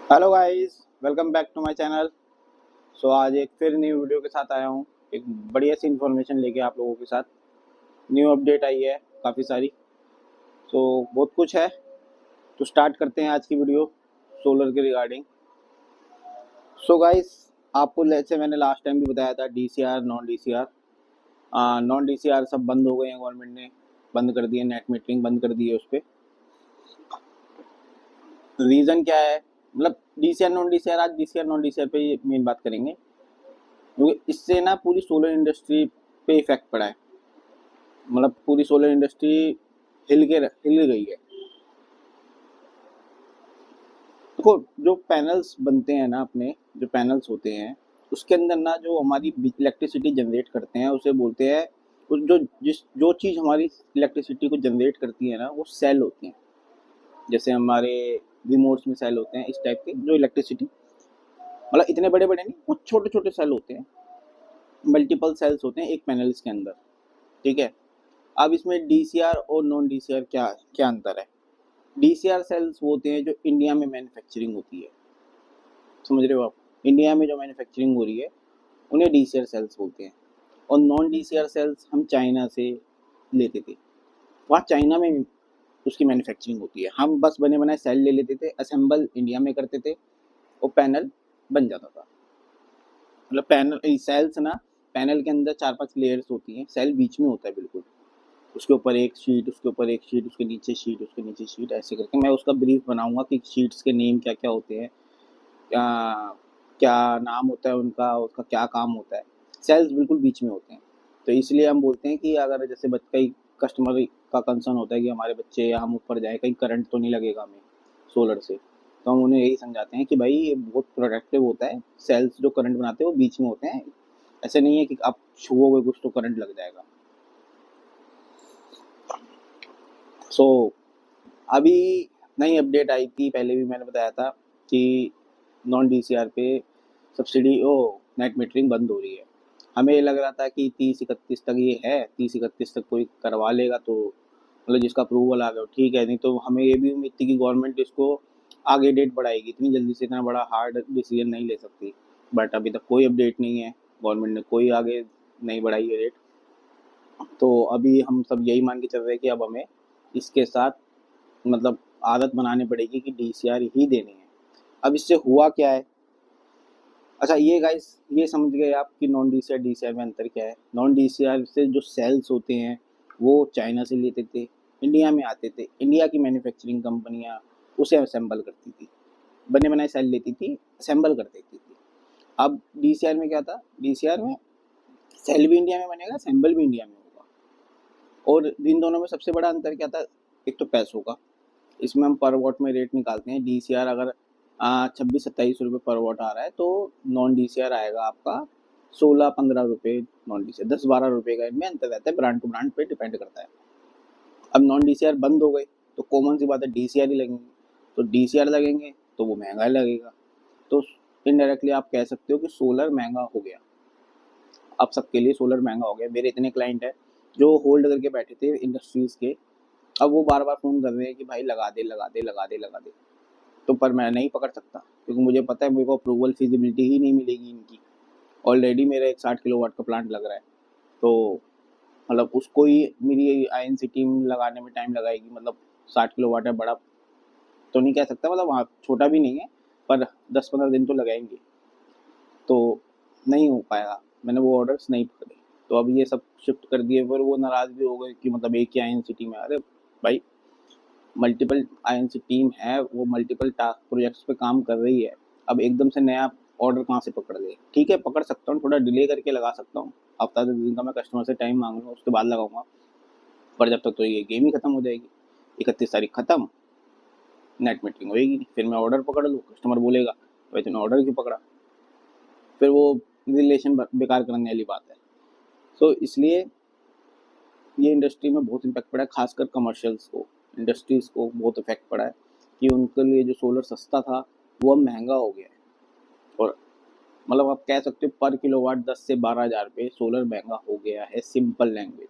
Hello guys, welcome back to my channel. आज एक फिर न्यू वीडियो के साथ आया हूँ। एक बढ़िया सी इन्फॉर्मेशन लेके आप लोगों के साथ। न्यू अपडेट आई है काफ़ी सारी। बहुत कुछ है। तो स्टार्ट करते हैं आज की वीडियो सोलर के रिगार्डिंग। गाइस, आपको जैसे मैंने लास्ट टाइम भी बताया था, डीसीआर नॉन डीसीआर सब बंद हो गए हैं। गवर्नमेंट ने बंद कर दिए, नेट मीटरिंग बंद कर दी है। उस पर रीज़न क्या है? मतलब डीसीआर नॉन डीसीआर, आज डीसीआर नॉन डीसीआर पे मेन बात करेंगे, क्योंकि इससे ना पूरी सोलर इंडस्ट्री पे इफेक्ट पड़ा है। मतलब पूरी सोलर इंडस्ट्री हिल गई है। देखो, जो पैनल्स बनते हैं ना, अपने जो पैनल्स होते हैं उसके अंदर ना जो हमारी इलेक्ट्रिसिटी जनरेट करते हैं उसे बोलते हैं। जो चीज़ हमारी इलेक्ट्रिसिटी को जनरेट करती है ना, वो सेल होती हैं। जैसे हमारे रिमोट्स में सेल होते हैं, इस टाइप के जो इलेक्ट्रिसिटी, मतलब इतने बड़े बड़े नहीं, कुछ छोटे छोटे सेल होते हैं। मल्टीपल सेल्स होते हैं एक पैनल्स के अंदर। ठीक है। अब इसमें डीसीआर और नॉन डीसीआर क्या क्या अंतर है? डीसीआर सेल्स वो होते हैं जो इंडिया में मैन्युफैक्चरिंग होती है। समझ रहे हो आप? इंडिया में जो मैन्युफैक्चरिंग हो रही है उन्हें डीसीआर सेल्स बोलते हैं। और नॉन डीसीआर सेल्स हम चाइना से लेते थे। वहाँ चाइना में उसकी मैन्युफैक्चरिंग होती है। हम बस बने बनाए सेल ले लेते थे, असेंबल इंडिया में करते थे और पैनल बन जाता था। मतलब पैनल सेल्स ना, पैनल के अंदर 4-5 लेयर्स होती हैं, सेल बीच में होता है बिल्कुल। उसके ऊपर एक शीट, उसके ऊपर एक शीट, उसके नीचे शीट, उसके नीचे शीट, ऐसे करके मैं उसका ब्रीफ बनाऊंगा कि शीट्स के नेम क्या क्या होते हैं, क्या क्या नाम होता है उनका, उसका क्या काम होता है। सेल्स बिल्कुल बीच में होते हैं। तो इसलिए हम बोलते हैं कि अगर जैसे कई कस्टमर का कंसर्न होता है कि हमारे बच्चे या हम ऊपर जाए, कहीं करंट तो नहीं लगेगा हमें सोलर से, तो हम उन्हें यही समझाते हैं कि भाई ये बहुत प्रोटेक्टिव होता है। सेल्स जो करंट बनाते हैं वो बीच में होते हैं। ऐसे नहीं है कि आप छुओगे कुछ तो करंट लग जाएगा। सो अभी नई अपडेट आई थी, पहले भी मैंने बताया था कि नॉन डीसीआर पे सब्सिडी ओ नेट मीटरिंग बंद हो रही है। हमें ये लग रहा था कि 30-31 तक ये है, 30-31 तक कोई करवा लेगा तो मतलब जिसका अप्रूवल आ गया ठीक है, नहीं तो हमें ये भी उम्मीद थी कि गवर्नमेंट इसको आगे डेट बढ़ाएगी। इतनी जल्दी से इतना बड़ा हार्ड डिसीजन नहीं ले सकती। बट अभी तक कोई अपडेट नहीं है, गवर्नमेंट ने कोई आगे नहीं बढ़ाई है डेट। तो अभी हम सब यही मान के चल रहे हैं कि अब हमें इसके साथ मतलब आदत बनानी पड़ेगी कि डीसीआर ही देने हैं। अब इससे हुआ क्या है? अच्छा, ये गाइस, ये समझ गए आप कि नॉन डीसीआर डीसीआर में अंतर क्या है? नॉन डीसीआर से जो सेल्स होते हैं वो चाइना से लेते थे, इंडिया में आते थे, इंडिया की मैन्युफैक्चरिंग कंपनियां उसे असेंबल करती थी, बने बनाए सेल लेती थी, असेंबल कर देती थी। अब डीसीआर में क्या था? डीसीआर में सेल भी इंडिया में बनेगा, असेंबल भी इंडिया में होगा। और इन दोनों में सबसे बड़ा अंतर क्या था? एक तो पैसों का। इसमें हम पर वॉट में रेट निकालते हैं। डीसीआर अगर 26-27 रुपये पर वॉट आ रहा है तो नॉन डीसीआर आएगा आपका 16-15 रुपये। नॉन डीसीआर 10-12 रुपये का इनमें अंतर रहता है, ब्रांड टू ब्रांड पे डिपेंड करता है। अब नॉन डीसीआर बंद हो गए तो कॉमन सी बात है डीसीआर ही लगेंगे। तो डीसीआर लगेंगे तो वो महंगा ही लगेगा। तो इनडायरेक्टली आप कह सकते हो कि सोलर महंगा हो गया। अब सबके लिए सोलर महंगा हो गया। मेरे इतने क्लाइंट हैं जो होल्ड करके बैठे थे इंडस्ट्रीज के, अब वो बार बार फ़ोन कर रहे हैं कि भाई लगा दे लगा दे लगा दे लगा दे। तो पर मैं नहीं पकड़ सकता, क्योंकि मुझे पता है मेरे को अप्रूवल फिजिबिलिटी ही नहीं मिलेगी इनकी। ऑलरेडी मेरा एक 60 किलोवाट का प्लांट लग रहा है। तो मतलब उसको ही मेरी आईएनसी टीम लगाने में टाइम लगाएगी। मतलब 60 किलोवाट है, बड़ा तो नहीं कह सकता, मतलब वहाँ छोटा भी नहीं है, पर 10-15 दिन तो लगाएंगे। तो नहीं हो पाएगा, मैंने वो ऑर्डर्स नहीं पकड़े। तो अब ये सब शिफ्ट कर दिए, फिर वो नाराज़ भी हो गए कि मतलब एक ही आईएनसी टीम है। अरे भाई, मल्टीपल आईएनसी टीम है, वो मल्टीपल टास्क प्रोजेक्ट्स पे काम कर रही है। अब एकदम से नया ऑर्डर कहाँ से पकड़ ले? ठीक है, पकड़ सकता हूँ, थोड़ा डिले करके लगा सकता हूँ। हफ्ता 10 दिन का मैं कस्टमर से टाइम मांगूंगा, उसके बाद लगाऊंगा। पर जब तक तो ये गेम ही खत्म हो जाएगी। 31 तारीख खत्म, नेट मीटिंग होएगी नहीं, फिर मैं ऑर्डर पकड़ लूँ, कस्टमर बोलेगा भाई तूने ऑर्डर क्यों पकड़ा? फिर वो रिलेशन बेकार करने वाली बात है। इसलिए ये इंडस्ट्री में बहुत इम्पैक्ट पड़ा है, खासकर कमर्शियल्स को, इंडस्ट्रीज को बहुत इफेक्ट पड़ा है कि उनके लिए जो सोलर सस्ता था वो अब महंगा हो गया है। और मतलब आप कह सकते हो पर किलोवाट 10 से 12 हज़ार रुपये सोलर महंगा हो गया है, सिंपल लैंग्वेज।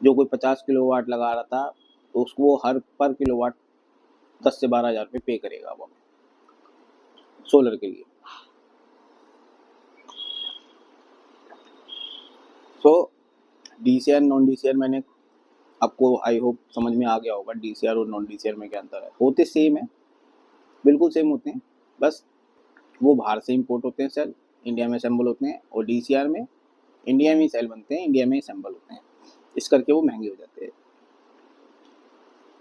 जो कोई 50 किलोवाट लगा रहा था तो उसको वो हर पर किलोवाट 10 से 12 हज़ार रुपये पे करेगा अब। सोलर के लिए। सो डीसीआर नॉन डीसीआर मैंने आपको आई होप समझ में आ गया होगा डीसीआर और नॉन डीसीआर में क्या अंतर है। होते सेम है, बिल्कुल सेम होते हैं, बस वो बाहर से इंपोर्ट होते हैं सेल, इंडिया में असेंबल होते हैं, और डीसीआर में इंडिया में ही सेल बनते हैं, इंडिया में ही असेंबल होते हैं, इस करके वो महंगे हो जाते हैं।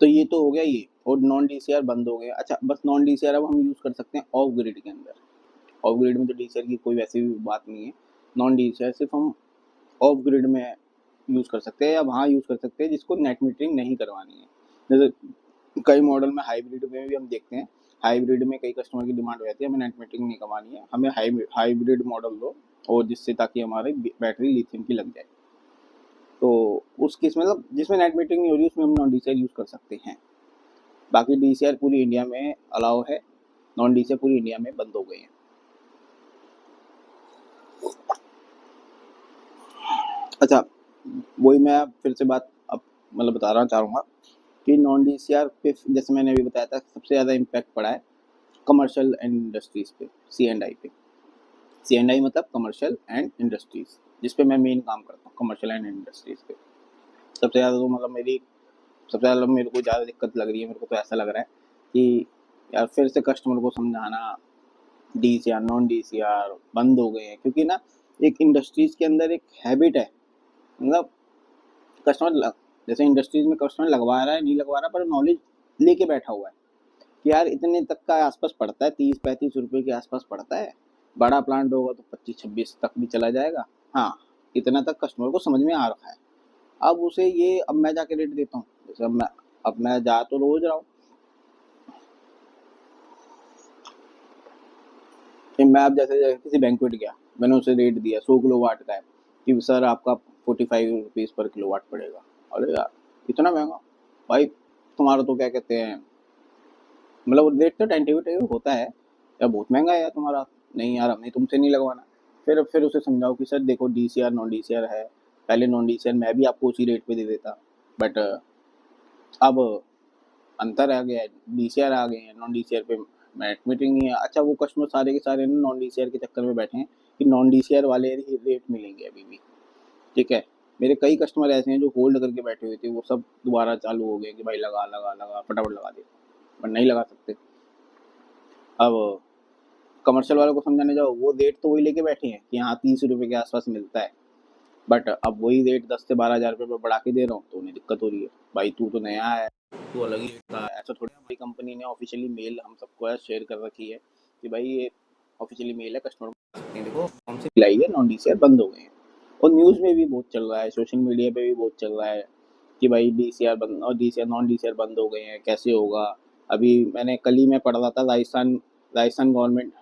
तो ये तो हो गया ये, और नॉन डीसीआर बंद हो गया। अच्छा, बस नॉन डीसीआर अब हम यूज़ कर सकते हैं ऑफ ग्रिड के अंदर। ऑफ ग्रिड में तो डीसीआर की कोई वैसी भी बात नहीं है, नॉन डीसीआर सिर्फ हम ऑफ ग्रिड में यूज़ कर सकते हैं, या वहाँ यूज़ कर सकते हैं जिसको नेट मीटरिंग नहीं करवानी है। जैसे कई मॉडल में हाइब्रिड में भी हम देखते हैं, हाइब्रिड में कई कस्टमर की डिमांड हो जाती है हमें नेट मीटरिंग नहीं करवानी है, हमें हाइब्रिड मॉडल दो, और जिससे ताकि हमारी बैटरी लिथियम की लग जाए। तो उस केस में मतलब जिसमें नेट मीटरिंग नहीं हो रही उसमें हम नॉन डीसीआर यूज़ कर सकते हैं। बाकी डीसीआर पूरी इंडिया में अलाउ है, नॉन डीसीआर पूरी इंडिया में बंद हो गए हैं। अच्छा, वही मैं फिर से बात अब मतलब बताना चाहूँगा कि नॉन डीसीआर पे जैसे मैंने अभी बताया था सबसे ज़्यादा इम्पैक्ट पड़ा है कमर्शियल एंड इंडस्ट्रीज़ पे, C&I पे। C&I मतलब कमर्शियल एंड इंडस्ट्रीज़, जिस पे मैं मेन काम करता हूँ, कमर्शियल एंड इंडस्ट्रीज़ पे। सबसे ज़्यादा तो मतलब सबसे ज़्यादा मेरे को ज़्यादा दिक्कत लग रही है, मेरे को तो ऐसा लग रहा है कि यार फिर से कस्टमर को समझाना डीसीआर नॉन डीसीआर बंद हो गए हैं, क्योंकि ना एक इंडस्ट्रीज़ के अंदर एक हैबिट है, मतलब कस्टमर जैसे इंडस्ट्रीज़ में कस्टमर लगवा रहा है नहीं लगवा रहा, पर नॉलेज लेके बैठा हुआ है कि यार इतने तक का आसपास पड़ता है, 30-35 रुपये के आसपास पड़ता है, बड़ा प्लांट होगा तो 25-26 तक भी चला जाएगा। हाँ, इतना तक कस्टमर को समझ में आ रखा है। अब उसे ये अब मैं जाके रेट देता हूँ, जैसे अब मैं जा तो रोज रहा हूँ, मैं अब जैसे किसी बैंक्वेट गया, मैंने उसे रेट दिया 100 किलो वाट का है कि सर आपका 45 रुपीज़ पर किलो वाट पड़ेगा। अरे यार इतना महंगा भाई, तुम्हारा तो क्या कहते हैं, मतलब रेट तो टेंटेटिव होता है, या बहुत महंगा है यार तुम्हारा, नहीं यार हमने तुमसे नहीं लगवाना। फिर उसे समझाओ कि सर देखो डीसीआर नॉन डीसीआर है, पहले नॉन डीसीआर मैं भी आपको उसी रेट पे दे देता, बट अब अंतर आ गया है, डीसीआर आ गए हैं, नॉन डीसीआर पे नेट मीटिंग नहीं है। अच्छा, वो कस्टमर सारे के सारे नॉन डीसीआर के चक्कर में बैठे हैं कि नॉन डीसीआर वाले ही रेट मिलेंगे अभी भी, ठीक है। मेरे कई कस्टमर ऐसे हैं जो होल्ड करके बैठे हुए थे, वो सब दोबारा चालू हो गए कि भाई लगा लगा लगा फटाफट लगा दे, पर नहीं लगा सकते। अब कमर्शियल वालों को समझाने जाओ, वो रेट तो वही लेके बैठे हैं कि हाँ 30 रुपये के आसपास मिलता है, बट अब वही रेट 10 से 12 हज़ार रुपये पर बढ़ा के दे रहा हूँ, तो उन्हें दिक्कत हो रही है, भाई तू तो नया है, तू अलग ही रेट का है। ऐसा थोड़ी, हमारी कंपनी ने ऑफिशियली मेल हम सबको शेयर कर रखी है कि भाई ये ऑफिशियली मेल है, कस्टमर को सकते हैं, देखो हमसे मिलाई है, नॉन डीसीआर बंद हो गए हैं। और न्यूज़ में भी बहुत चल रहा है, सोशल मीडिया पे भी बहुत चल रहा है कि भाई डीसीआर बंद और डीसीआर नॉन डीसीआर बंद हो गए हैं, कैसे होगा। अभी मैंने कल ही मैं पढ़ रहा था, राजस्थान गवर्नमेंट,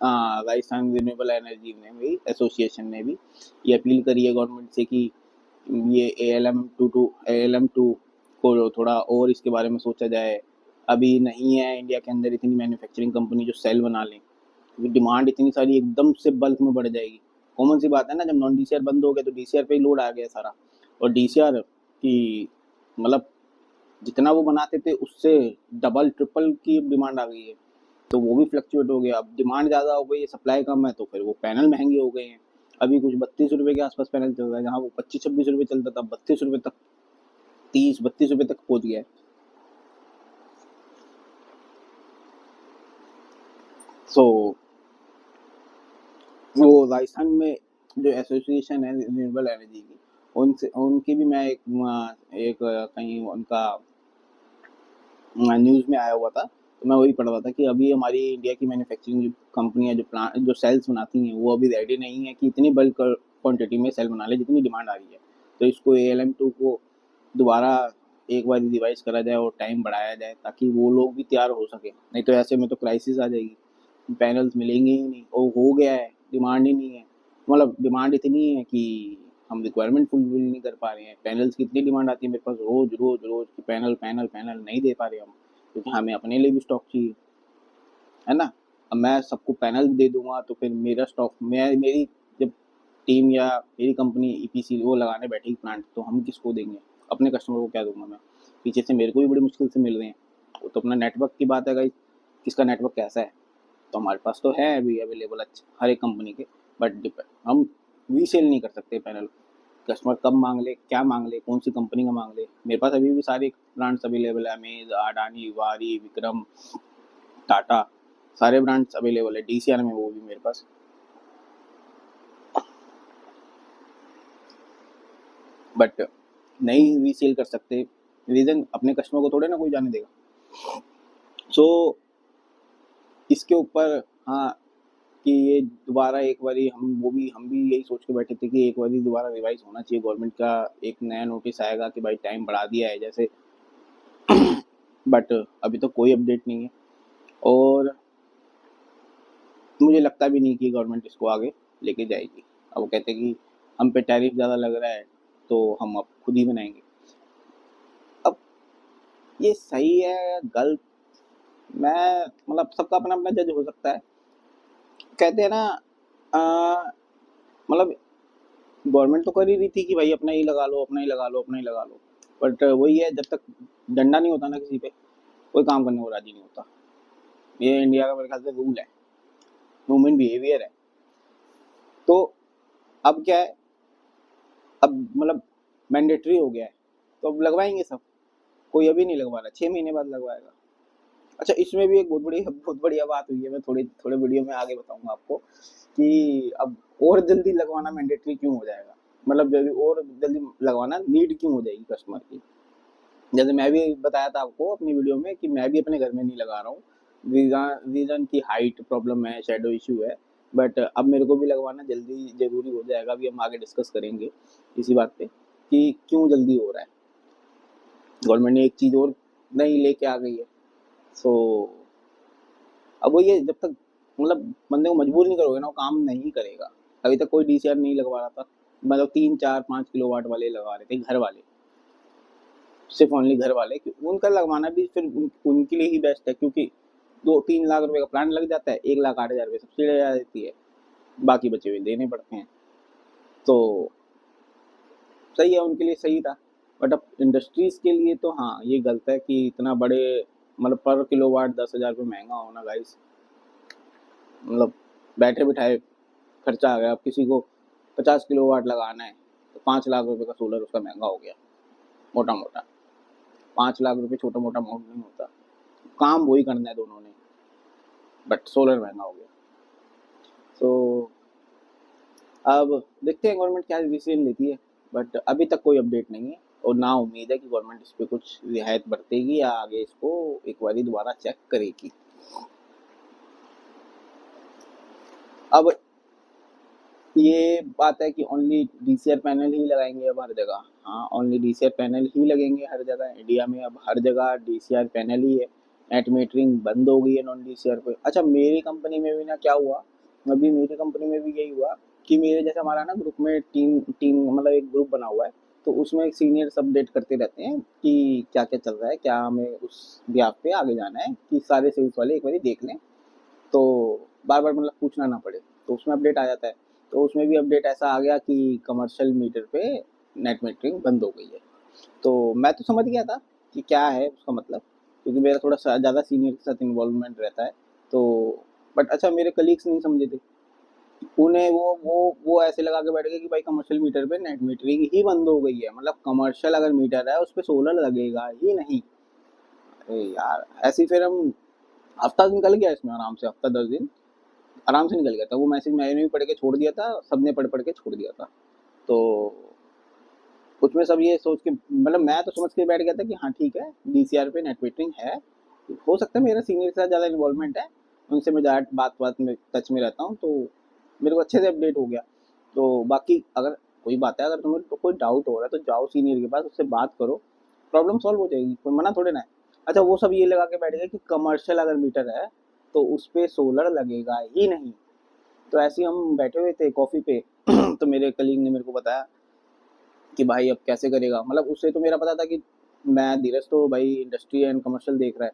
हाँ राजस्थान रिन्यूएबल एनर्जी ने भी, एसोसिएशन ने भी ये अपील करी है गवर्नमेंट से कि ये ALM2 को थोड़ा और इसके बारे में सोचा जाए। अभी नहीं है इंडिया के अंदर इतनी मैन्युफैक्चरिंग कंपनी जो सेल बना लें, क्योंकि डिमांड इतनी सारी एकदम से बल्क में बढ़ जाएगी। कॉमन सी बात है ना, जब नॉन डीसीआर बंद हो गया तो डीसीआर पे ही लोड आ गया सारा, और डीसीआर की मतलब जितना वो बनाते थे उससे डबल ट्रिपल की डिमांड आ गई है, तो वो भी फ्लक्चुएट हो गया। अब डिमांड ज़्यादा हो गई है, सप्लाई कम है, तो फिर वो पैनल महंगे हो गए हैं। अभी कुछ 32 रुपये के आसपास पैनल चल रहा है, जहाँ वो 25-26 रुपये चलता था, 32 रुपये तक, 30-32 रुपये तक पहुँच गया है। सो वो राजस्थान में जो एसोसिएशन है रिन्यूएबल एनर्जी की, उनसे उनकी भी मैं एक कहीं उनका न्यूज़ में आया हुआ था, तो मैं वही पढ़ रहा था कि अभी हमारी इंडिया की मैन्युफैक्चरिंग कंपनियां जो प्लांट जो सेल्स बनाती हैं वो अभी रेडी नहीं है कि इतनी बल्क क्वांटिटी में सेल बना ले जितनी डिमांड आ रही है। तो इसको ALM2 को दोबारा एक बार रिवाइज करा जाए और टाइम बढ़ाया जाए, ताकि वो लोग भी तैयार हो सके, नहीं तो ऐसे में तो क्राइसिस आ जाएगी, पैनल्स मिलेंगे ही नहीं, और हो गया है डिमांड ही नहीं है, मतलब डिमांड इतनी है कि हम रिक्वायरमेंट फुलफिल नहीं कर पा रहे हैं। पैनल्स की इतनी डिमांड आती है मेरे पास रोज रोज रोज की, पैनल पैनल पैनल नहीं दे पा रहे हम, क्योंकि हमें अपने लिए भी स्टॉक चाहिए, है ना। अब मैं सबको पैनल दे दूंगा तो फिर मेरा स्टॉक, मैं मेरी जब टीम या मेरी कंपनी EPC वो लगाने बैठेगी प्लांट, तो हम किसको देंगे, अपने कस्टमर को क्या दूंगा मैं, पीछे से मेरे को भी बड़ी मुश्किल से मिल रहे हैं। वो तो अपना नेटवर्क की बात है गाइस, किसका नेटवर्क कैसा है, तो हमारे पास तो है अभी अवेलेबल अच्छे हर एक कंपनी के, बट हम रीसेल नहीं कर सकते पैनल। कस्टमर कब मांग ले, क्या मांग ले, कौन सी कंपनी का मांग ले। मेरे पास अभी भी सारे ब्रांड्स अवेलेबल है, अमेज, अडानी, वारी, विक्रम, टाटा, सारे ब्रांड्स अवेलेबल है डीसीआर में, वो भी मेरे पास। बट नहीं रीसेल कर सकते, रीजन अपने कस्टमर को थोड़े ना कोई जाने देगा। सो इसके ऊपर हाँ, कि ये दोबारा एक बारी हम भी यही सोच के बैठे थे कि एक बारी दोबारा रिवाइज होना चाहिए, गवर्नमेंट का एक नया नोटिस आएगा कि भाई टाइम बढ़ा दिया है जैसे। बट अभी तो कोई अपडेट नहीं है, और मुझे लगता भी नहीं कि गवर्नमेंट इसको आगे लेके जाएगी। अब वो कहते हैं कि हम पे टैरिफ ज़्यादा लग रहा है तो हम अब खुद ही बनाएंगे। अब ये सही है या गलत, मैं मतलब सबका अपना अपना जज हो सकता है। कहते हैं ना मतलब गवर्नमेंट तो कर ही रही थी कि भाई अपना ही लगा लो, अपना ही लगा लो, अपना ही लगा लो। बट वही है, जब तक डंडा नहीं होता ना किसी पे, कोई काम करने को राजी नहीं होता। ये इंडिया का मेरे ख्याल से रूल है, ह्यूमन बिहेवियर है। तो अब क्या है, अब मतलब मैंडेटरी हो गया है, तो अब लगवाएंगे सब। कोई अभी नहीं लगवा रहा, 6 महीने बाद लगवाएगा। अच्छा, इसमें भी एक बहुत बढ़िया बात हुई है, मैं थोड़े थोड़े वीडियो में आगे बताऊंगा आपको कि अब और जल्दी लगवाना मैंडेटरी क्यों हो जाएगा, मतलब जल्दी और जल्दी लगवाना नीड क्यों हो जाएगी कस्टमर की। जैसे मैं भी बताया था आपको अपनी वीडियो में कि मैं भी अपने घर में नहीं लगा रहा हूँ, रीजन की हाइट प्रॉब्लम है, शेडो इशू है। बट अब मेरे को भी लगवाना जल्दी जरूरी हो जाएगा, अभी हम आगे डिस्कस करेंगे इसी बात पे कि क्यों जल्दी हो रहा है। गवर्नमेंट ने एक चीज़ और नई लेके आ गई है। सो अब वो ये जब तक मतलब बंदे को मजबूर नहीं करोगे ना, वो काम नहीं करेगा। अभी तक कोई डीसीआर नहीं लगवा रहा था, मतलब 3, 4, 5 किलोवाट वाले लगा रहे थे घर वाले, सिर्फ ओनली घर वाले। उनका लगवाना भी फिर उनके लिए ही बेस्ट है, क्योंकि 2-3 लाख रुपए का प्लान लग जाता है, 1,08,000 रुपये सब्सिडी आ जाती है, बाकी बचे हुए देने पड़ते हैं। तो सही है, उनके लिए सही था। बट अब इंडस्ट्रीज के लिए तो हाँ ये गलत है कि इतना बड़े मतलब पर किलोवाट 10,000 रुपये महंगा होना गाइस। मतलब बैठे बिठाए खर्चा आ गया। अब किसी को 50 किलोवाट लगाना है तो 5 लाख रुपए का सोलर उसका महंगा हो गया, मोटा मोटा। 5 लाख रुपए छोटा मोटा अमाउंट नहीं होता, काम वही करना है दोनों ने, बट सोलर महंगा हो गया। तो अब देखते हैं गवर्नमेंट क्या डिसीजन लेती है, बट अभी तक कोई अपडेट नहीं है, और ना उम्मीद है कि गवर्नमेंट इस पर कुछ रियायत बरतेगी या आगे इसको एक बार दोबारा चेक करेगी। अब ये बात है कि ओनली डीसीआर पैनल ही लगाएंगे अब हर जगह। हाँ, ओनली डीसीआर पैनल ही लगेंगे हर जगह इंडिया में, अब हर जगह डीसीआर पैनल ही है। नेट मीटरिंग बंद हो गई है नॉन डीसीआर पे। अच्छा, मेरी कंपनी में भी ना क्या हुआ, अभी मेरी कंपनी में भी यही हुआ कि मेरे जैसे हमारा ना ग्रुप में टीम टीम मतलब एक ग्रुप बना हुआ है, तो उसमें एक सीनियर्स अपडेट करते रहते हैं कि क्या क्या चल रहा है, क्या हमें उस ब्याह पे आगे जाना है, कि सारे सेल्स वाले एक बार देख लें, तो बार बार मतलब पूछना ना पड़े, तो उसमें अपडेट आ जाता है। तो उसमें भी अपडेट ऐसा आ गया कि कमर्शियल मीटर पे नेट मीटरिंग बंद हो गई है। तो मैं तो समझ गया था कि क्या है उसका मतलब, क्योंकि मेरा थोड़ा सा ज़्यादा सीनियर के साथ इन्वॉल्वमेंट रहता है। तो बट अच्छा, मेरे कलीग्स नहीं समझे थे, उन्हें वो ऐसे लगा के बैठ गए कि भाई कमर्शियल मीटर पे नेट मीटरिंग ही बंद हो गई है, मतलब कमर्शियल अगर मीटर है उस पर सोलर लगेगा ही नहीं। अरे यार, ऐसे ही फिर हम हफ्ता निकल गया इसमें आराम से, हफ्ता 10 दिन आराम से निकल गया था। वो मैसेज मैंने भी पढ़ के छोड़ दिया था, सबने पढ़ पढ़ के छोड़ दिया था। तो उसमें सब ये सोच के मतलब मैं तो समझ के बैठ गया था कि हाँ ठीक है, डीसीआर पे नेट मीटरिंग है। हो सकता है मेरा सीनियर के साथ ज़्यादा इन्वॉल्वमेंट है, उनसे मैं ज़्यादा बात में टच में रहता हूँ, तो मेरे को अच्छे से अपडेट हो गया। तो बाकी अगर कोई बात है, अगर तुम्हें तो कोई डाउट हो रहा है तो जाओ सीनियर के पास, उससे बात करो, प्रॉब्लम सॉल्व हो जाएगी, कोई मना थोड़े ना है। अच्छा, वो सब ये लगा के बैठ गए कि कमर्शियल अगर मीटर है तो उस पर सोलर लगेगा ही नहीं। तो ऐसे ही हम बैठे हुए थे कॉफ़ी पे तो मेरे कलीग ने मेरे को बताया कि भाई अब कैसे करेगा, मतलब उससे तो मेरा पता था कि मैं धीरज तो भाई इंडस्ट्री एंड कमर्शियल देख रहा है।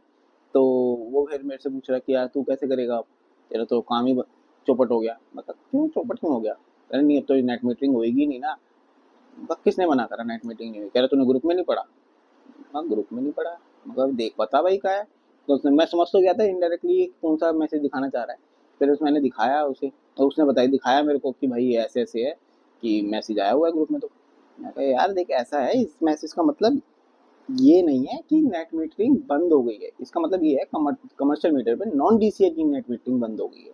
तो वो फिर मेरे से पूछ रहा है कि यार तू कैसे करेगा, अब तेरा तो काम ही चौपट हो गया। मतलब क्यों चौपट क्यों हो गया, अरे नहीं अब तो नेट मीटरिंग होएगी नहीं ना। मतलब किसने मना करा नेट मीटिंग नहीं हुई, कह रहा तूने ग्रुप में नहीं पढ़ा। हाँ, ग्रुप में नहीं पढ़ा, मतलब देख बता भाई क्या है। तो उसने, मैं समझ तो गया था इनडायरेक्टली कौन सा मैसेज दिखाना चाह रहा है। फिर मैंने दिखाया उसे, तो उसने दिखाया मेरे को कि भाई ये ऐसे ऐसे है कि मैसेज आया हुआ है ग्रुप में। तो मैं कहा यार देख ऐसा है, इस मैसेज का मतलब ये नहीं है कि नेट मीटरिंग बंद हो गई है, इसका मतलब ये है कमर्शियल मीटर पे नॉन डीसीआर की नेट मीटरिंग बंद हो गई है।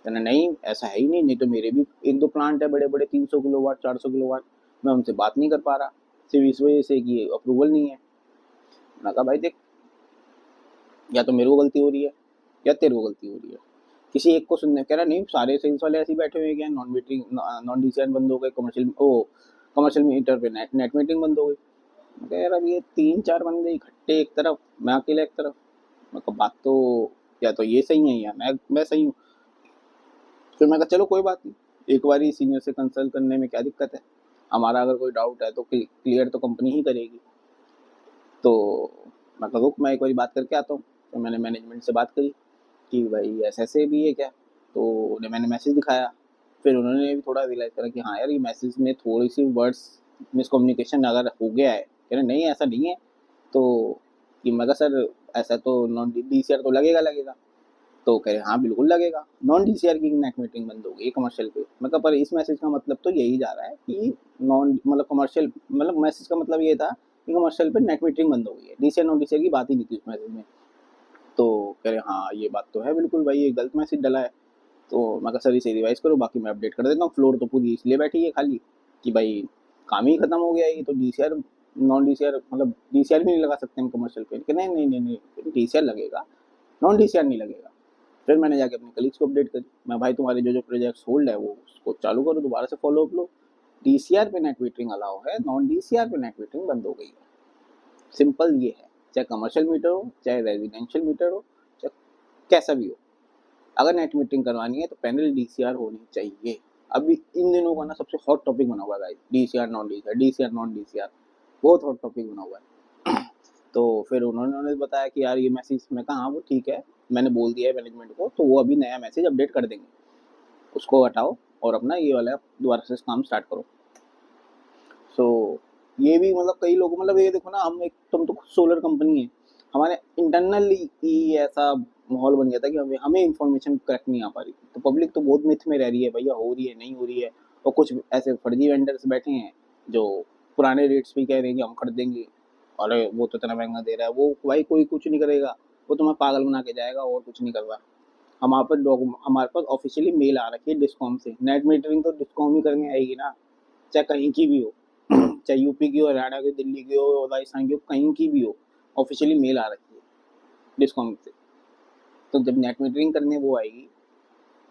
कहना नहीं ऐसा है ही नहीं, नहीं तो मेरे भी एक दो प्लांट है बड़े बड़े 300 किलोवाट 400 किलोवाट, मैं उनसे बात नहीं कर पा रहा सिर्फ इस वजह से कि अप्रूवल नहीं है। मैंने कहा भाई देख, या तो मेरे को गलती हो रही है या तेरे को गलती हो रही है, किसी एक को सुनने। कह रहा नहीं सारे सेल्स वाले ऐसे ही बैठे हुए हैं, नॉन मीटरिंग नॉन डीसीआर बंद हो गए, कमर्शियल मीटर पे नेट मीटरिंग बंद हो गई। मैं कह यार अब ये 3-4 बंदे इकट्ठे एक तरफ, मैं अकेला एक तरफ। मैं कहा बात तो या तो ये सही है या मैं सही हूँ। फिर मैं कहा चलो कोई बात नहीं, एक बार सीनियर से कंसल्ट करने में क्या दिक्कत है, हमारा अगर कोई डाउट है तो क्लियर तो कंपनी ही करेगी। तो मैं कहा रुक मैं एक बार बात करके आता हूँ। तो मैंने मैनेजमेंट से बात करी कि भाई ऐसे ऐसे भी है क्या, तो उन्हें मैंने मैसेज दिखाया। फिर उन्होंने भी थोड़ा रियलाइज़ करा कि हाँ यार ये मैसेज में थोड़ी सी वर्ड्स मिसकम्युनिकेशन अगर हो गया है। कह रहे नहीं ऐसा नहीं है। तो कि मैं कहा सर ऐसा तो नॉन डीसीआर तो लगेगा लगेगा। तो कह रहे हाँ बिल्कुल लगेगा, नॉन डीसीआर की नेट मीटिंग बंद हो गई कमर्शियल पे। मैं कहा पर इस मैसेज का मतलब तो यही जा रहा है कि नॉन मतलब कमर्शियल, मतलब मैसेज का मतलब ये था कि कमर्शियल पे नेट मीटिंग बंद हो गई है, डीसीआर नॉन डीसीआर की बात ही नहीं थी उस मैसेज में। तो कह रहे हाँ ये बात तो है बिल्कुल भाई, ये गलत मैसेज डला है। तो मैं कहा सर इसे रिवाइज करो, बाकी मैं अपडेट कर देता हूँ। फ्लोर तो पूरी इसलिए बैठी है खाली कि भाई काम ही खत्म हो गया है, ये तो डीसीआर नॉन डीसीआर मतलब डीसीआर भी नहीं लगा सकते हम कमर्शियल पे। नहीं नहीं नहीं नहीं डीसीआर लगेगा, नॉन डीसीआर नहीं लगेगा। फिर मैंने जाके अपने कलीग्स को अपडेट करी, मैं भाई तुम्हारे जो जो प्रोजेक्ट्स होल्ड है वो उसको चालू करो, दोबारा से फॉलो अप लो। डीसीआर पे नेट मीटरिंग अलाउ है, नॉन डीसीआर पे नेट मीटरिंग बंद हो गई है। सिंपल ये है, चाहे कमर्शियल मीटर हो चाहे रेजिडेंशियल मीटर हो चाहे कैसा भी हो, अगर नेट मीटरिंग करवानी है तो पैनल डीसीआर होनी चाहिए। अभी इन दिनों का ना सबसे हॉट टॉपिक बना हुआ है DCR non DCR, DCR non DCR, बहुत हॉट टॉपिक बना हुआ है। तो फिर उन्होंने बताया कि यार ये मैसेज, मैं कहा हाँ वो ठीक है, मैंने बोल दिया है मैनेजमेंट को, तो वो अभी नया मैसेज अपडेट कर देंगे, उसको हटाओ और अपना ये वाला दोबारा से काम स्टार्ट करो। सो ये भी मतलब कई लोग, मतलब ये देखो ना, हम एक तुम तो सोलर कंपनी है, हमारे इंटरनली ही ऐसा माहौल बन गया था कि हमें इन्फॉर्मेशन करेक्ट नहीं आ पा रही थी। तो पब्लिक तो बहुत मिथ में रह रही है भैया हो रही है नहीं हो रही है, और कुछ ऐसे फर्जी वेंडर्स बैठे हैं जो पुराने रेट्स पे कह रहे हैं कि हम खरीदेंगे, अरे वो तो इतना महंगा दे रहा है, वो भाई कोई कुछ नहीं करेगा, वो तुम्हें पागल बना के जाएगा और कुछ नहीं करवा। हमारे पास ऑफिशियली मेल आ रखी है डिस्कॉम से, नेट मीटरिंग तो डिस्कॉम ही करने आएगी ना, चाहे कहीं की भी हो। चाहे यूपी की हो, हरियाणा की, दिल्ली की हो, राजस्थान की हो, कहीं की भी हो, ऑफिशियली मेल आ रखी है डिस्कॉम से। तो जब नेट मीटरिंग करने वो आएगी,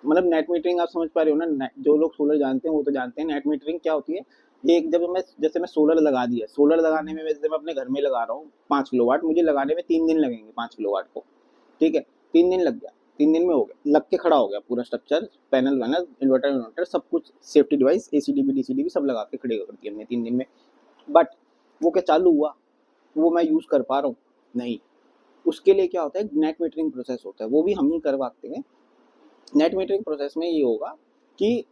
मतलब नेट मीटरिंग आप समझ पा रहे हो ना, जो लोग सोलर जानते हैं वो तो जानते हैं नेट मीटरिंग क्या होती है। ये एक, जब मैं जैसे मैं सोलर लगा दिया, सोलर लगाने में जैसे मैं अपने घर में लगा रहा हूँ 5 किलोवाट, मुझे लगाने में 3 दिन लगेंगे 5 किलोवाट को, ठीक है, 3 दिन लग गया, 3 दिन में हो गया, लग के खड़ा हो गया पूरा स्ट्रक्चर, पैनल वैनल इन्वर्टर सब कुछ, सेफ्टी डिवाइस एसीडीबी डीसीडीबी सब लगा के खड़े कर दिया हमने 3 दिन में। बट वो क्या चालू हुआ, वो मैं यूज़ कर पा रहा हूँ? नहीं। उसके लिए क्या होता है, नेट मीटरिंग प्रोसेस होता है, वो भी हम ही करवाते हैं। नेट मीटरिंग प्रोसेस में ये होगा कि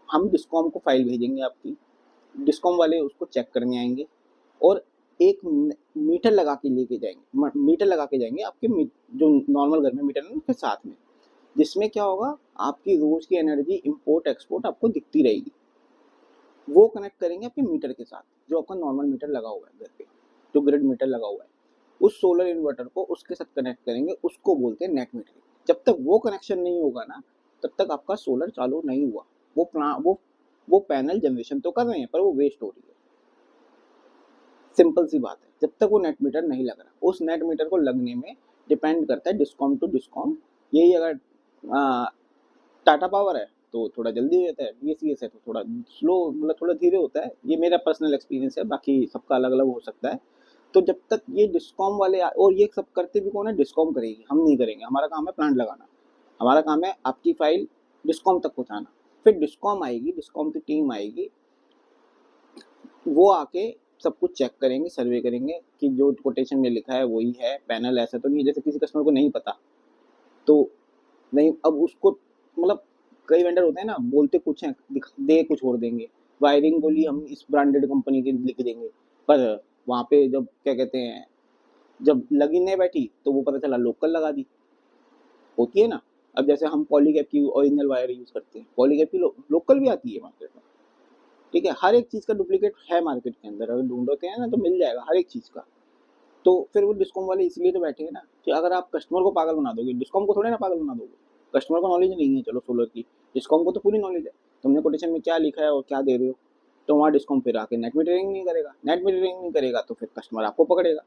हम डिस्कॉम को फाइल भेजेंगे आपकी, डिस्कॉम वाले उसको चेक करने आएंगे और एक मीटर लगा के लेके जाएंगे, मीटर लगा के जाएंगे आपके जो नॉर्मल घर में मीटर है उसके साथ में, जिसमें क्या होगा आपकी रोज की एनर्जी इंपोर्ट एक्सपोर्ट आपको दिखती रहेगी। वो कनेक्ट करेंगे आपके मीटर के साथ, जो आपका नॉर्मल मीटर लगा हुआ है घर पे, जो ग्रिड मीटर लगा हुआ है, उस सोलर इन्वर्टर को उसके साथ कनेक्ट करेंगे, उसको बोलते हैं नेट मीटरिंग। जब तक वो कनेक्शन नहीं होगा ना, तब तक आपका सोलर चालू नहीं हुआ। वो प्लान वो पैनल जनरेशन तो कर रहे हैं पर वो वेस्ट हो रही है, सिंपल सी बात है। जब तक वो नेट मीटर नहीं लग रहा, उस नेट मीटर को लगने में डिपेंड करता है डिस्कॉम टू डिस्कॉम। यही अगर टाटा पावर है तो थोड़ा जल्दी हो जाता है, बीएसईएस है तो थोड़ा स्लो, मतलब थोड़ा धीरे होता है। ये मेरा पर्सनल एक्सपीरियंस है, बाकी सबका अलग अलग हो सकता है। तो जब तक ये डिस्कॉम वाले और ये सब करते भी कौन है, डिस्कॉम करेगी, हम नहीं करेंगे। हमारा काम है प्लांट लगाना, हमारा काम है आपकी फाइल डिस्कॉम तक पहुँचाना। फिर डिस्कॉम आएगी, डिस्कॉम की टीम आएगी, वो आके सब कुछ चेक करेंगे, सर्वे करेंगे कि जो कोटेशन में लिखा है वही है, पैनल ऐसा तो नहीं है। जैसे किसी कस्टमर को नहीं पता तो नहीं, अब उसको मतलब कई वेंडर होते हैं ना, बोलते कुछ हैं दे कुछ और देंगे। वायरिंग बोली हम इस ब्रांडेड कंपनी की लिख देंगे, पर वहाँ पे जब क्या कहते हैं जब लगी नहीं बैठी तो वो पता चला लोकल लगा दी, होती है ना। अब जैसे हम पॉलीकैप की ओरिजिनल वायर यूज़ करते हैं, पॉलीकैप की लोकल भी आती है मार्केट में, ठीक है। हर एक चीज़ का डुप्लीकेट है मार्केट के अंदर, अगर ढूंढते हैं ना तो मिल जाएगा हर एक चीज़ का। तो फिर वो डिस्कॉम वाले इसलिए तो बैठे हैं ना कि अगर आप कस्टमर को पागल बना दोगे, डिस्कॉम को थोड़े ना पागल बना दोगे। कस्टमर को नॉलेज नहीं है चलो सोलर की, डिस्कॉम को तो पूरी नॉलेज है। तुमने कोटेशन में क्या लिखा है और क्या दे रहे हो, तो वहाँ डिस्कॉम फिर आके नेट मीटरिंग नहीं करेगा, नेट मीटरिंग नहीं करेगा तो फिर कस्टमर आपको पकड़ेगा।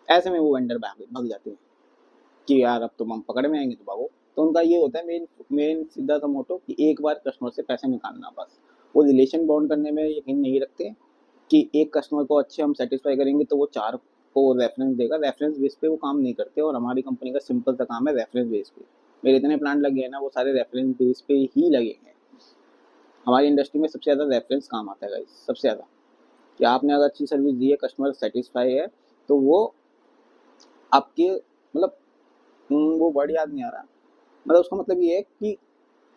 ऐसे में वो वेंडर भाग जाते हैं कि यार अब तो हम पकड़ में आएंगे तो भागो। तो उनका ये होता है मेन मेन सीधा सा मोटो कि एक बार कस्टमर से पैसे निकालना बस। वो रिलेशन बॉन्ड करने में यकीन नहीं रखते कि एक कस्टमर को अच्छे हम सेटिस्फाई करेंगे तो वो चार को रेफरेंस देगा। रेफरेंस बेस पे वो काम नहीं करते, और हमारी कंपनी का सिंपल सा काम है रेफरेंस बेस पे। मेरे इतने प्लांट लगे हैं ना वो सारे रेफरेंस बेस पे ही लगे हैं। हमारी इंडस्ट्री में सबसे ज़्यादा रेफरेंस काम आता है गाइस, सबसे ज़्यादा। कि आपने अगर अच्छी सर्विस दी है, कस्टमर सेटिस्फाई है, तो वो आपके मतलब वो वर्ड याद नहीं आ रहा, मतलब उसका मतलब ये है कि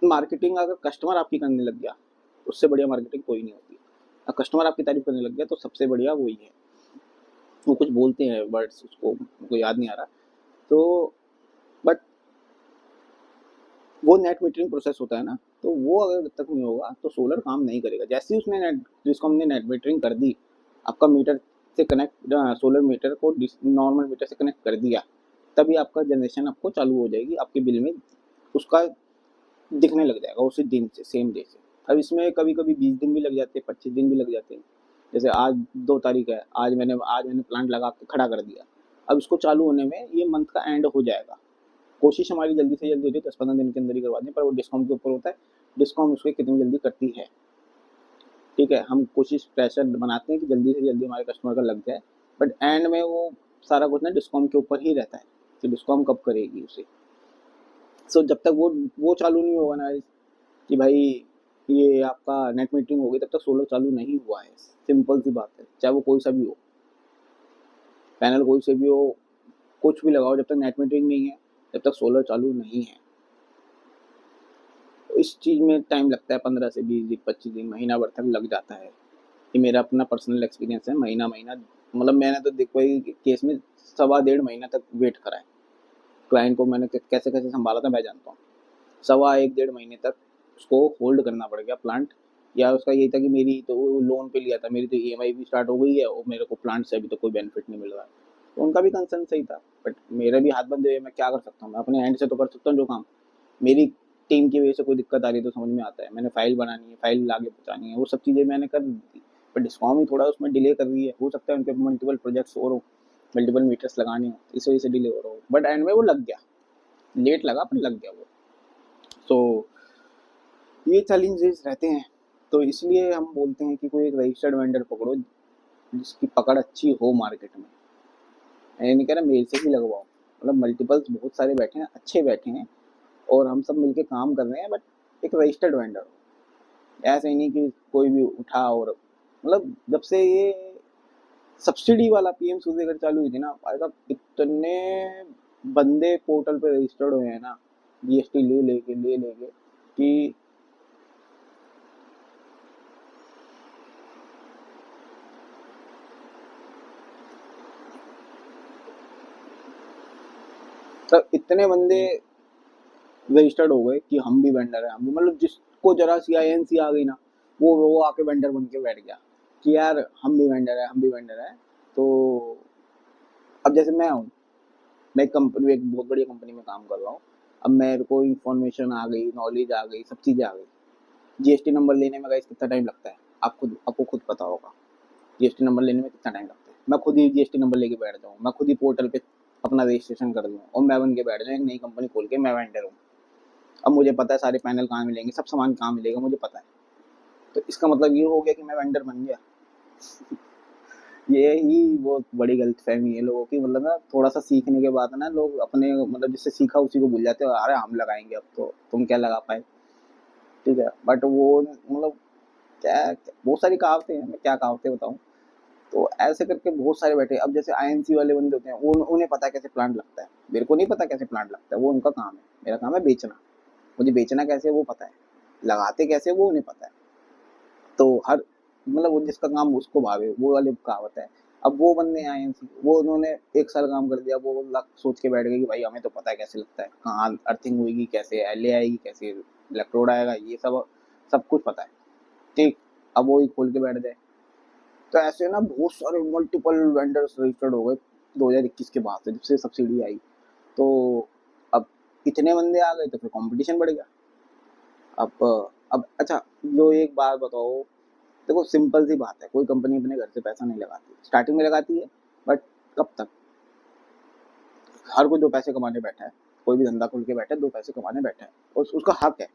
मार्केटिंग अगर कस्टमर आपकी करने लग गया, उससे बढ़िया मार्केटिंग कोई नहीं होती। अब कस्टमर आपकी तारीफ करने लग गया तो सबसे बढ़िया वही है। वो कुछ बोलते हैं वर्ड्स, उसको मुझको याद नहीं आ रहा, तो बट वो नेट मीटरिंग प्रोसेस होता है ना, तो वो अगर तक नहीं होगा तो सोलर काम नहीं करेगा। जैसे ही उसने नेट जिसको हमने नेट मीटरिंग कर दी, आपका मीटर से कनेक्ट, सोलर मीटर को नॉर्मल मीटर से कनेक्ट कर दिया, तभी आपका जनरेशन आपको चालू हो जाएगी, आपके बिल में उसका दिखने लग जाएगा उसी दिन से, सेम डे से। अब इसमें कभी कभी 20 दिन भी लग जाते हैं, 25 दिन भी लग जाते हैं। जैसे आज 2 तारीख है, आज मैंने प्लांट लगा के खड़ा कर दिया, अब इसको चालू होने में ये मंथ का एंड हो जाएगा। कोशिश हमारी जल्दी से जल्दी होती है 10-15 दिन के अंदर ही करवा दें, पर वो डिस्काउंट के ऊपर होता है, डिस्काउंट उसको कितनी जल्दी करती है, ठीक है। हम कोशिश प्रेशर बनाते हैं कि जल्दी से जल्दी हमारे कस्टमर का लग जाए, बट एंड में वो सारा कुछ ना डिस्काउंट के ऊपर ही रहता है कि डिस्काउंट कब करेगी उसे। सो जब तक वो चालू नहीं होगा ना कि भाई ये आपका नेट मीटरिंग होगी, तब तक सोलर चालू नहीं हुआ है। सिंपल सी बात है, चाहे वो कोई सा भी हो, पैनल कोई से भी हो, कुछ भी लगाओ, जब तक नेट मीटरिंग नहीं है तब तक सोलर चालू नहीं है। तो इस चीज़ में टाइम लगता है, 15 से 20 दिन, 25 दिन, महीना भर तक लग जाता है। ये मेरा अपना पर्सनल एक्सपीरियंस है। महीना महीना मतलब मैंने तो देखो केस में 1.5-1.5 महीना तक वेट करा है। क्लाइंट को मैंने कैसे कैसे संभाला था मैं जानता हूँ। 1.25-1.5 महीने तक उसको होल्ड करना पड़ गया प्लांट। या उसका यही था कि मेरी तो वो लोन पे लिया था, मेरी तो ईएमआई भी स्टार्ट हो गई है और मेरे को प्लांट से अभी तो कोई बेनिफिट नहीं मिल रहा है। तो उनका भी कंसर्न सही था, बट मेरे भी हाथ बंधे हुए, मैं क्या कर सकता हूँ। मैं अपने एंड से तो कर सकता हूँ जो काम। मेरी टीम की वजह से कोई दिक्कत आ रही है तो समझ में आता है, मैंने फाइल बनानी है, फाइल आगे पहुँचानी है, वो सब चीज़ें मैंने कर दी। बट डिस्कॉम ही थोड़ा उसमें डिले कर रही है, हो सकता है उनके मल्टीपल प्रोजेक्ट्स और मल्टीपल मीटर्स लगाने हो, इस वजह से डिले हो रहा हो। बट एंड में वो लग गया, लेट लगा पर लग गया वो। तो ये चैलेंजेस रहते हैं। तो इसलिए हम बोलते हैं कि कोई एक रजिस्टर्ड वेंडर पकड़ो जिसकी पकड़ अच्छी हो मार्केट में। मैं नहीं कह रहा मेरे से ही लगवाओ, मतलब मल्टीपल्स बहुत सारे बैठे हैं, अच्छे बैठे हैं, और हम सब मिलके काम कर रहे हैं, बट एक रजिस्टर्ड वेंडर हो। ऐसा ही नहीं कि कोई भी उठा और मतलब जब से ये सब्सिडी वाला पीएम सूर्यघर चालू हुई थी ना, भाई साहब इतने बंदे पोर्टल पे रजिस्टर्ड हुए हैं ना, जीएसटी ले लेके कि तब इतने बंदे रजिस्टर्ड हो गए कि हम भी वेंडर है, हम भी, मतलब जिसको जरा सी आईएनसी आ गई ना, वो आके वेंडर बन के बैठ गया कि यार हम भी वेंडर है, हम भी वेंडर है। तो अब जैसे मैं हूँ, मैं कंपनी, एक बहुत बड़ी कंपनी में काम कर रहा हूँ। अब मेरे को इन्फॉर्मेशन आ गई, नॉलेज आ गई, सब चीज़ें आ गई। जीएसटी नंबर लेने में गाइस कितना टाइम लगता है, आपको खुद पता होगा। जीएसटी नंबर लेने में कितना टाइम लगता है। मैं खुद ही जीएसटी नंबर लेके बैठ जाऊँ, मैं खुद ही पोर्टल पे अपना रजिस्ट्रेशन कर दूँ और मैं बन के बैठ जाऊँ एक नई कंपनी खोल के, मैं वेंडर हूँ। अब मुझे पता है सारे पैनल कहाँ मिलेंगे, सब सामान कहाँ मिलेगा, मुझे पता है। तो इसका मतलब ये हो गया कि मैं वेंडर बन गया। ये ही बहुत बड़ी गलतफहमी है लोगों की, मतलब ना थोड़ा सा सीखने के बाद ना लोग अपने मतलब जिससे सीखा उसी को भूल जाते हैं। अरे हम लगाएंगे, अब तो तुम क्या लगा पाए, ठीक है। बट वो मतलब क्या, बहुत सारी कहावतें हैं, मैं क्या कहावतें बताऊँ। तो ऐसे करके बहुत सारे बैठे। अब जैसे आईएनसी वाले बंदे होते हैं, उन्हें पता है कैसे प्लांट लगता है, मेरे को नहीं पता कैसे प्लांट लगता है, वो उनका काम है। मेरा काम है बेचना, मुझे बेचना कैसे वो पता है, लगाते कैसे वो उन्हें पता है। तो हर मतलब वो जिसका काम उसको भावे, वो वाली कहावत है। अब वो बंदे आए हैं, वो उन्होंने 1 साल काम कर दिया, वो लग सोच के बैठ गए कि भाई हमें तो पता है कैसे लगता है, कहाँ अर्थिंग होगी, कैसे एलए आएगी, कैसे इलेक्ट्रोड आएगा, ये सब सब कुछ पता है। ठीक, अब वो ही खोल के बैठ जाए। तो ऐसे ना बहुत सारे मल्टीपल वेंडर्स रजिस्टर्ड हो गए 2021 के बाद से, जब से सब्सिडी आई। तो अब इतने बंदे आ गए तो फिर कंपटीशन बढ़ गया। अब अच्छा, जो एक बात बताओ, देखो सिंपल सी बात है, कोई कंपनी अपने घर से पैसा नहीं लगाती, स्टार्टिंग में लगाती है, बट कब तक? हर कोई दो पैसे कमाने बैठा है, कोई भी धंधा खोल के बैठा है, दो पैसे कमाने बैठा है, और उसका हक है,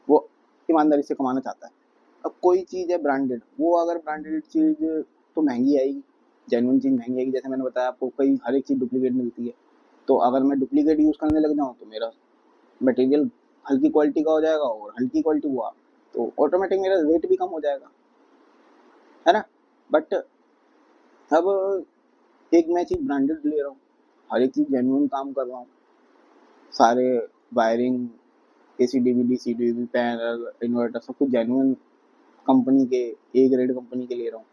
वो ईमानदारी से कमाना चाहता है। अब कोई चीज़ है ब्रांडेड, वो अगर ब्रांडेड चीज़ तो महंगी आएगी, जेन्युइन चीज़ महंगी आएगी। जैसे मैंने बताया आपको, कई हर एक चीज़ डुप्लीकेट मिलती है, तो अगर मैं डुप्लीकेट यूज़ करने लग जाऊँ तो मेरा मटेरियल हल्की क्वालिटी का हो जाएगा, और हल्की क्वालिटी हुआ तो ऑटोमेटिक मेरा रेट भी कम हो जाएगा, है ना। बट अब एक मैं चीज़ ब्रांडेड ले रहा हूँ, हर एक चीज़ जेन्युइन काम कर रहा हूँ, सारे wiring, AC DVD CDV panel inverter सब कुछ जेन्युइन कंपनी के, ए ग्रेड कंपनी के ले रहा हूँ।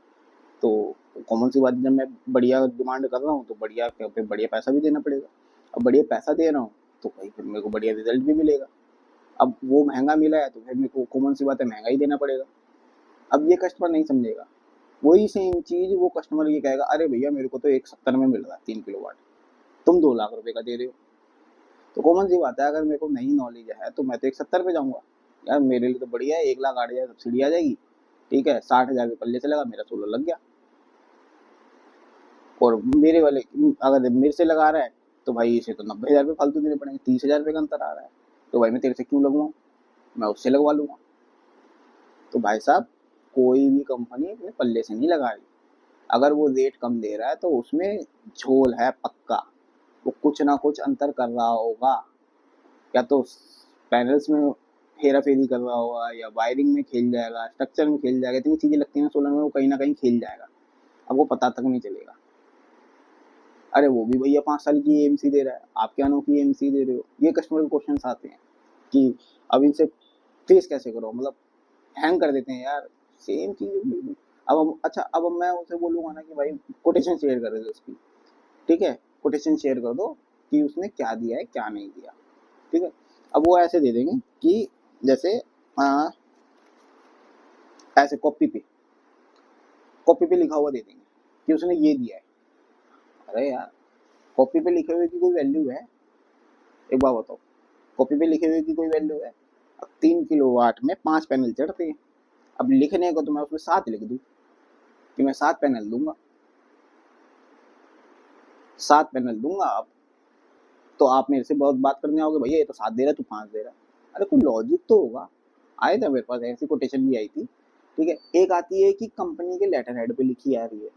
तो कॉमन सी बात है, जब मैं बढ़िया डिमांड कर रहा हूँ तो बढ़िया फिर बढ़िया पैसा भी देना पड़ेगा। अब बढ़िया पैसा दे रहा हूँ तो भाई फिर मेरे को बढ़िया रिजल्ट भी मिलेगा। अब वो महंगा मिला है तो फिर मेरे को कॉमन सी बात है महंगा ही देना पड़ेगा। अब ये कस्टमर नहीं समझेगा, वही सेम चीज वो कस्टमर ये कहेगा, अरे भैया मेरे को तो 170 में मिल रहा है 3 किलोवाट, तुम 2 लाख रुपए का दे रहे हो। तो कॉमन सी बात है, अगर मेरे को नई नॉलेज है तो मैं तो 170 पे जाऊंगा। यार मेरे लिए तो बढ़िया है, 1 लाख 8 हजार सब्सिडी आ जाएगी, ठीक है, 60 हजार के पल्ले चलेगा, मेरा 16 लग गया। और मेरे वाले अगर मेरे से लगा रहा है तो भाई इसे तो 90 हजार फालतू देने पड़ेंगे, 30 हजार का अंतर आ रहा है, तो भाई मैं तेरे से क्यों लगवाऊँ, मैं उससे लगवा लूंगा। तो भाई साहब, कोई भी कंपनी अपने पल्ले से नहीं लगा रही। अगर वो रेट कम दे रहा है तो उसमें झोल है पक्का, वो कुछ ना कुछ अंतर कर रहा होगा, या तो पैनल्स में हेरा फेरी कर रहा होगा, या वायरिंग में खेल जाएगा, स्ट्रक्चर में खेल जाएगा, इतनी चीजें लगती हैं सोलर में, वो कहीं ना कहीं खेल जाएगा, अब वो पता तक नहीं चलेगा। अरे वो भी भैया 5 साल की एएमसी दे रहा है, आप क्या अनोखी एएमसी दे रहे हो, ये कस्टमर के क्वेश्चन आते हैं कि अब इनसे फेस कैसे करो, मतलब हैंग कर देते हैं यार, सेम चीज। अब हम अच्छा, अब मैं उसे बोलूंगा ना कि भाई कोटेशन शेयर कर दो उसकी, ठीक है, कोटेशन शेयर कर दो कि उसने क्या दिया है क्या नहीं दिया, ठीक है। अब वो ऐसे दे देंगे कि जैसे आ, ऐसे कॉपी पे लिखा हुआ दे देंगे कि उसने ये दिया है। अरे यार, कॉपी पे लिखे हुए की कोई वैल्यू है? एक बार बताओ, कॉपी पे लिखे हुए की कोई वैल्यू है? अब 3 किलोवाट में 5 पैनल चढ़ते हैं, अब लिखने को तो मैं उसमें 7 लिख दूँ कि मैं 7 पैनल दूंगा, 7 पैनल दूंगा। अब तो आप मेरे से बहुत बात करने आओगे, भैया ये तो 7 दे रहा है, तू 5 दे रहा है। अरे कोई लॉजिक तो होगा। आए थे मेरे पास ऐसी कोटेशन भी आई थी, ठीक है। एक आती है कि कंपनी के लेटर हेड पे लिखी आ रही है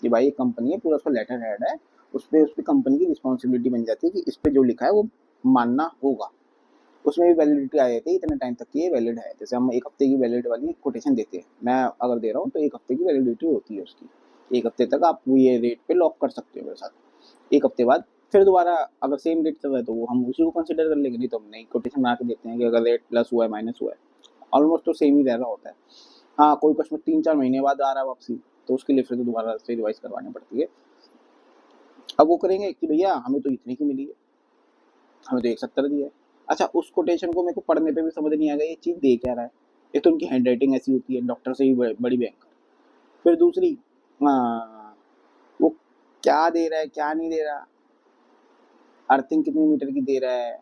कि भाई ये कंपनी है, पूरा उसका लेटर हेड है, उस पे कंपनी की रिस्पॉन्सिबिलिटी बन जाती है कि इस पे जो लिखा है वो मानना होगा। उसमें भी वैलिडिटी आ जाती है, इतने टाइम तक की ये वैलिड है। जैसे हम 1 हफ्ते की वैलिड वाली कोटेशन देते हैं, मैं अगर दे रहा हूँ तो 1 हफ्ते की वैलिडिटी होती है उसकी, 1 हफ्ते तक आप ये रेट पे लॉक कर सकते हो मेरे साथ। 1 हफ्ते बाद फिर दोबारा अगर सेम रेट चल रहा है तो वो हम उसी को कंसिडर कर लेंगे, नहीं तो हम नई कोटेशन बना के देते हैं कि अगर रेट प्लस हुआ है माइनस हुआ है, ऑलमोस्ट तो सेम ही रह रहा होता है। हाँ, कोई कस्टमर 3-4 महीने बाद आ रहा है वापसी, तो उसके लिए फिर तो दोबारा से रिवाइज करवानी पड़ती है। अब वो करेंगे कि भैया हमें तो इतने की मिली है, हमें तो 170 दिया है। अच्छा, उस कोटेशन को मेरे को पढ़ने पे भी समझ नहीं आएगा ये चीज़ दे क्या रहा है। एक तो उनकी हैंड राइटिंग ऐसी होती है, डॉक्टर से भी बड़ी भयंकर। फिर दूसरी, हाँ, वो क्या दे रहा है क्या नहीं दे रहा, अर्थिंग कितनी मीटर की दे रहा है,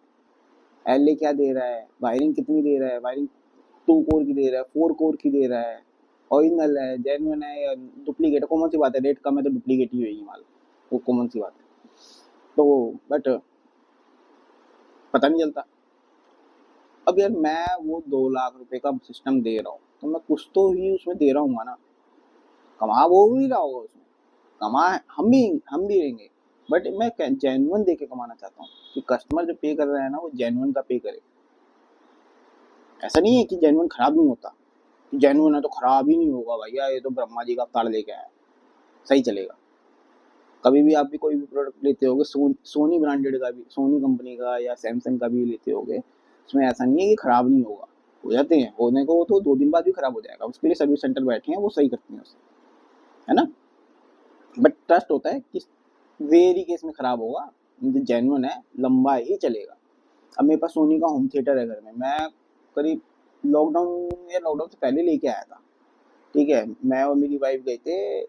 एलए क्या दे रहा है, वायरिंग कितनी दे रहा है, वायरिंग 2 कोर की दे रहा है, 4 कोर की दे रहा है, ओरिजिनल है, जेन्युइन है या डुप्लीकेट है। कॉमन सी बात है, रेट कम है तो डुप्लीकेट ही होगी माल, वो कॉमन सी बात है। तो बट पता नहीं चलता। अब यार मैं वो 2 लाख रुपए का सिस्टम दे रहा हूँ तो मैं कुछ तो ही उसमें दे रहा हूँ ना, कमा वो भी रहा होगा उसमें, कमा हम भी रहेंगे, बट मैं जेन्युइन दे के कमाना चाहता हूँ कि कस्टमर जो पे कर रहा है ना वो जेन्युइन का पे करे। ऐसा नहीं है कि जेन्युइन खराब नहीं होता, कि जेन्युइन है तो खराब ही नहीं होगा, भैया ये तो ब्रह्मा जी का अवतार लेके आया है, सही चलेगा। कभी भी आप भी कोई भी प्रोडक्ट लेते होगे, सोनी ब्रांडेड का भी, सोनी कंपनी का या सैमसंग का भी लेते होगे, उसमें ऐसा नहीं है कि खराब नहीं होगा, हो जाते हैं, होने को तो 2 दिन बाद भी खराब हो जाएगा, उसके लिए सर्विस सेंटर बैठे हैं, वो सही करते हैं उसे, है ना। बट ट्रस्ट होता है कि वेरी केस में ख़राब होगा, मुझे जेन्युइन है, लंबा ही चलेगा। अब मेरे पास सोनी का होम थिएटर है घर में, मैं करीब लॉकडाउन से पहले लेके आया था। ठीक है, मैं और मेरी वाइफ गए थे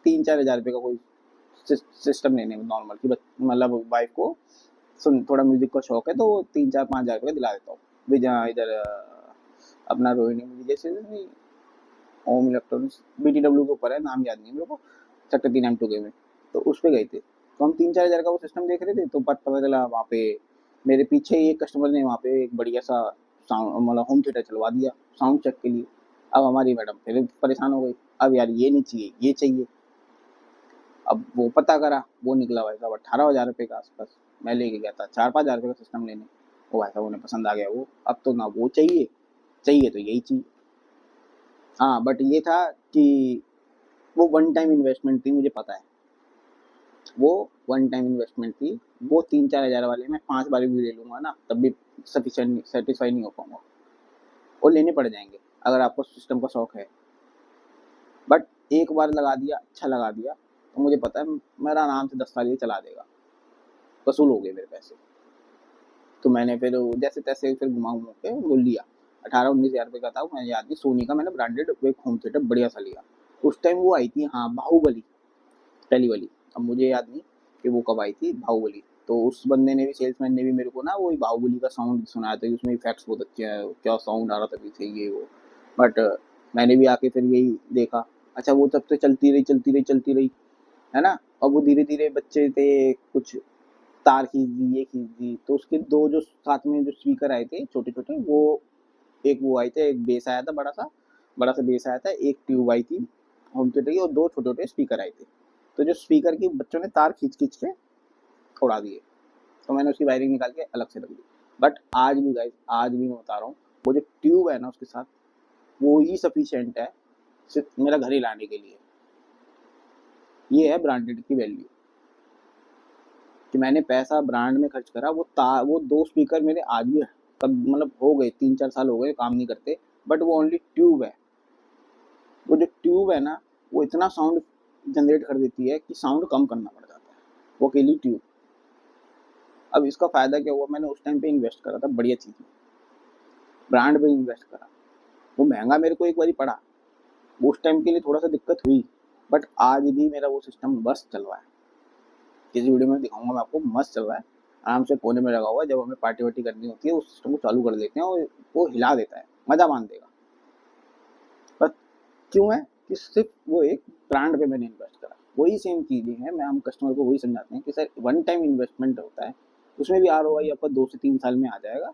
3-4 हज़ार रुपये का कोई सिस्टम लेने में नॉर्मल की, मतलब वाइफ को सुन थोड़ा म्यूजिक का शौक है तो 3-4-5 हज़ार रुपये दिला देता हूँ। जहाँ इधर अपना रोहिणी में जैसे नहीं, ओम इलेक्ट्रॉनिक्स BTW के ऊपर है, नाम याद नहीं मेरे को, सेक्टर 3 M2 के में, तो उस पे गए थे। तो हम 3-4 हज़ार का वो सिस्टम देख रहे थे, तो पता चला वहाँ पे मेरे पीछे ही एक कस्टमर ने वहाँ पे एक बढ़िया सा साउंड मतलब होम थिएटर चलवा दिया साउंड चेक के लिए। अब हमारी मैडम फिर परेशान हो गई, अब यार ये नहीं चाहिए, ये चाहिए। अब वो पता करा, वो निकला भाई साहब 18 हज़ार रुपये के आसपास। मैं लेके गया था 4-5 हज़ार रुपये का सिस्टम लेने, वो भाई साहब उन्हें पसंद आ गया वो। अब तो ना वो चाहिए, चाहिए तो यही चाहिए। हाँ बट ये था कि वो वन टाइम इन्वेस्टमेंट थी, मुझे पता है वो वन टाइम इन्वेस्टमेंट थी। वो 3-4 हज़ार वाले मैं 5 बार भी ले लूंगा ना तब भी सफिशिएंट सेटिस्फाई नहीं हो पाऊंगा, और लेने पड़ जाएंगे अगर आपको सिस्टम का शौक है। बट एक बार लगा दिया, अच्छा लगा दिया, तो मुझे पता है मेरा आराम से 10 साल ये चला देगा, वसूल हो गए मेरे पैसे। तो मैंने फिर जैसे तैसे फिर घुमा घुमा के वो लिया। 18-19 हज़ार रुपये का था, मुझे याद नहीं, सोनी का मैंने ब्रांडेड एक होम थिएटर बढ़िया सा लिया। उस टाइम वो आई थी, हाँ, बाहुबली पहली वाली। अब मुझे याद नहीं कि वो कब आई थी बाहुबली। तो उस बंदे ने भी, सेल्समैन ने भी मेरे को ना वही बाहुबली का साउंड सुनाया था कि उसमें इफेक्ट्स बहुत अच्छे हैं, क्या साउंड आ रहा था पीछे ये वो। बट मैंने भी आके फिर यही देखा। अच्छा वो तब तो चलती रही, है ना। अब वो धीरे धीरे बच्चे थे, कुछ तार खींच दी, ये खींच दी, तो उसके दो जो साथ में जो स्पीकर आए थे छोटे छोटे, वो एक वो आए थे, एक बेस आया था बड़ा सा बेस आया था, एक ट्यूब आई थी होम थिएटर की, और दो छोटे छोटे स्पीकर आए थे। तो जो स्पीकर की बच्चों ने तार खींच खींच के उड़ा दिए, तो मैंने उसकी वायरिंग निकाल के अलग से रख दी। बट आज भी गाइस, आज भी मैं बता रहा हूँ, वो जो ट्यूब है ना उसके साथ, वो ही सफिशियंट है सिर्फ मेरा घर ही लाने के लिए। ये है ब्रांडेड की वैल्यू, कि मैंने पैसा ब्रांड में खर्च करा। वो दो स्पीकर मेरे आज भी कब मतलब हो गए 3-4 साल हो गए काम नहीं करते, बट वो ओनली ट्यूब है। वो जो ट्यूब है ना, वो इतना साउंड जनरेट कर देती है कि साउंड कम करना पड़ जाता है, वो अकेली ट्यूब। अब इसका फायदा क्या हुआ, मैंने उस टाइम पे इन्वेस्ट करा था बढ़िया चीज में, ब्रांड में इन्वेस्ट करा। वो महंगा मेरे को एक बारी पड़ा, उस टाइम के लिए थोड़ा सा दिक्कत हुई, बट आज भी मेरा वो सिस्टम बस चल रहा है। किसी वीडियो में दिखाऊंगा मैं आपको, मस्त चल रहा है, आराम से कोने में लगा हुआ है। जब हमें पार्टी वार्टी करनी होती है उस सिस्टम को चालू कर देते हैं और वो हिला देता है, मजा मान देगा। पर क्यों है कि सिर्फ वो एक ब्रांड पे मैंने इन्वेस्ट करा। वही सेम चीजें हैं, मैं हम कस्टमर को वही समझाते हैं कि सर वन टाइम इन्वेस्टमेंट होता है, उसमें भी ROI आपका 2 से 3 साल में आ जाएगा।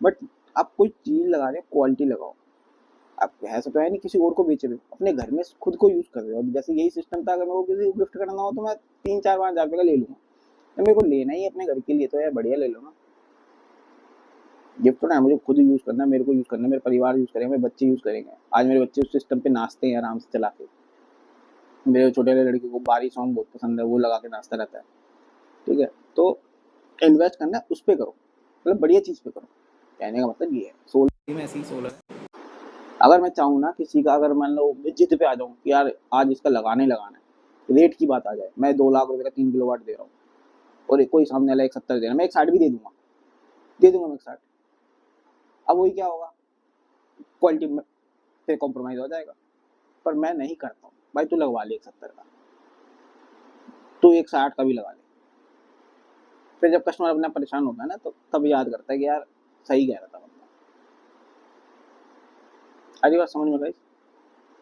बट आप कोई चीज लगा रहे हो, क्वालिटी लगाओ। आप ऐसा तो है नहीं किसी और को बेच रहे हो, अपने घर में खुद को यूज कर रहे हो। अब जैसे यही सिस्टम था, अगर मेरे को किसी को गिफ्ट करना हो तो मैं 3-4-5 हज़ार रुपये का ले लूंगा। तो मेरे को लेना ही अपने घर के लिए, तो यार बढ़िया ले लो ना। गिफ्ट तो ना मुझे खुद यूज करना है, मेरे को यूज करना है, मेरे परिवार यूज करेंगे, मेरे बच्चे यूज करेंगे। आज मेरे बच्चे उस सिस्टम पे नाचते हैं आराम से चला के। मेरे छोटे वाले लड़के को बारी सॉन्ग बहुत पसंद है, वो लगा के नाचता रहता है। ठीक है, तो इन्वेस्ट करना है उस पर करो, मतलब बढ़िया चीज पे करो। कहने का मतलब ये है, सोलर में ऐसी ही सोलर। अगर मैं चाहूँ ना किसी का, अगर मान लो मैं जिद पे आ जाऊँ कि यार आज इसका लगाना ही लगाना है, रेट की बात आ जाए, मैं 2 लाख रुपए का 3 किलोवाट दे रहा हूँ, और एक कोई सामने वाला 170 दे रहा है, मैं 160 भी दे दूंगा मैं 160। अब वही क्या होगा, क्वालिटी में पे कॉम्प्रोमाइज हो जाएगा। पर मैं नहीं करता हूँ भाई, तू लगवा ले 170 का, तू 160 का भी लगा ले। फिर जब कस्टमर अपना परेशान होता है ना, तो तब याद करता है कि यार सही कह रहा था बंदा। अरे बात समझ में गई।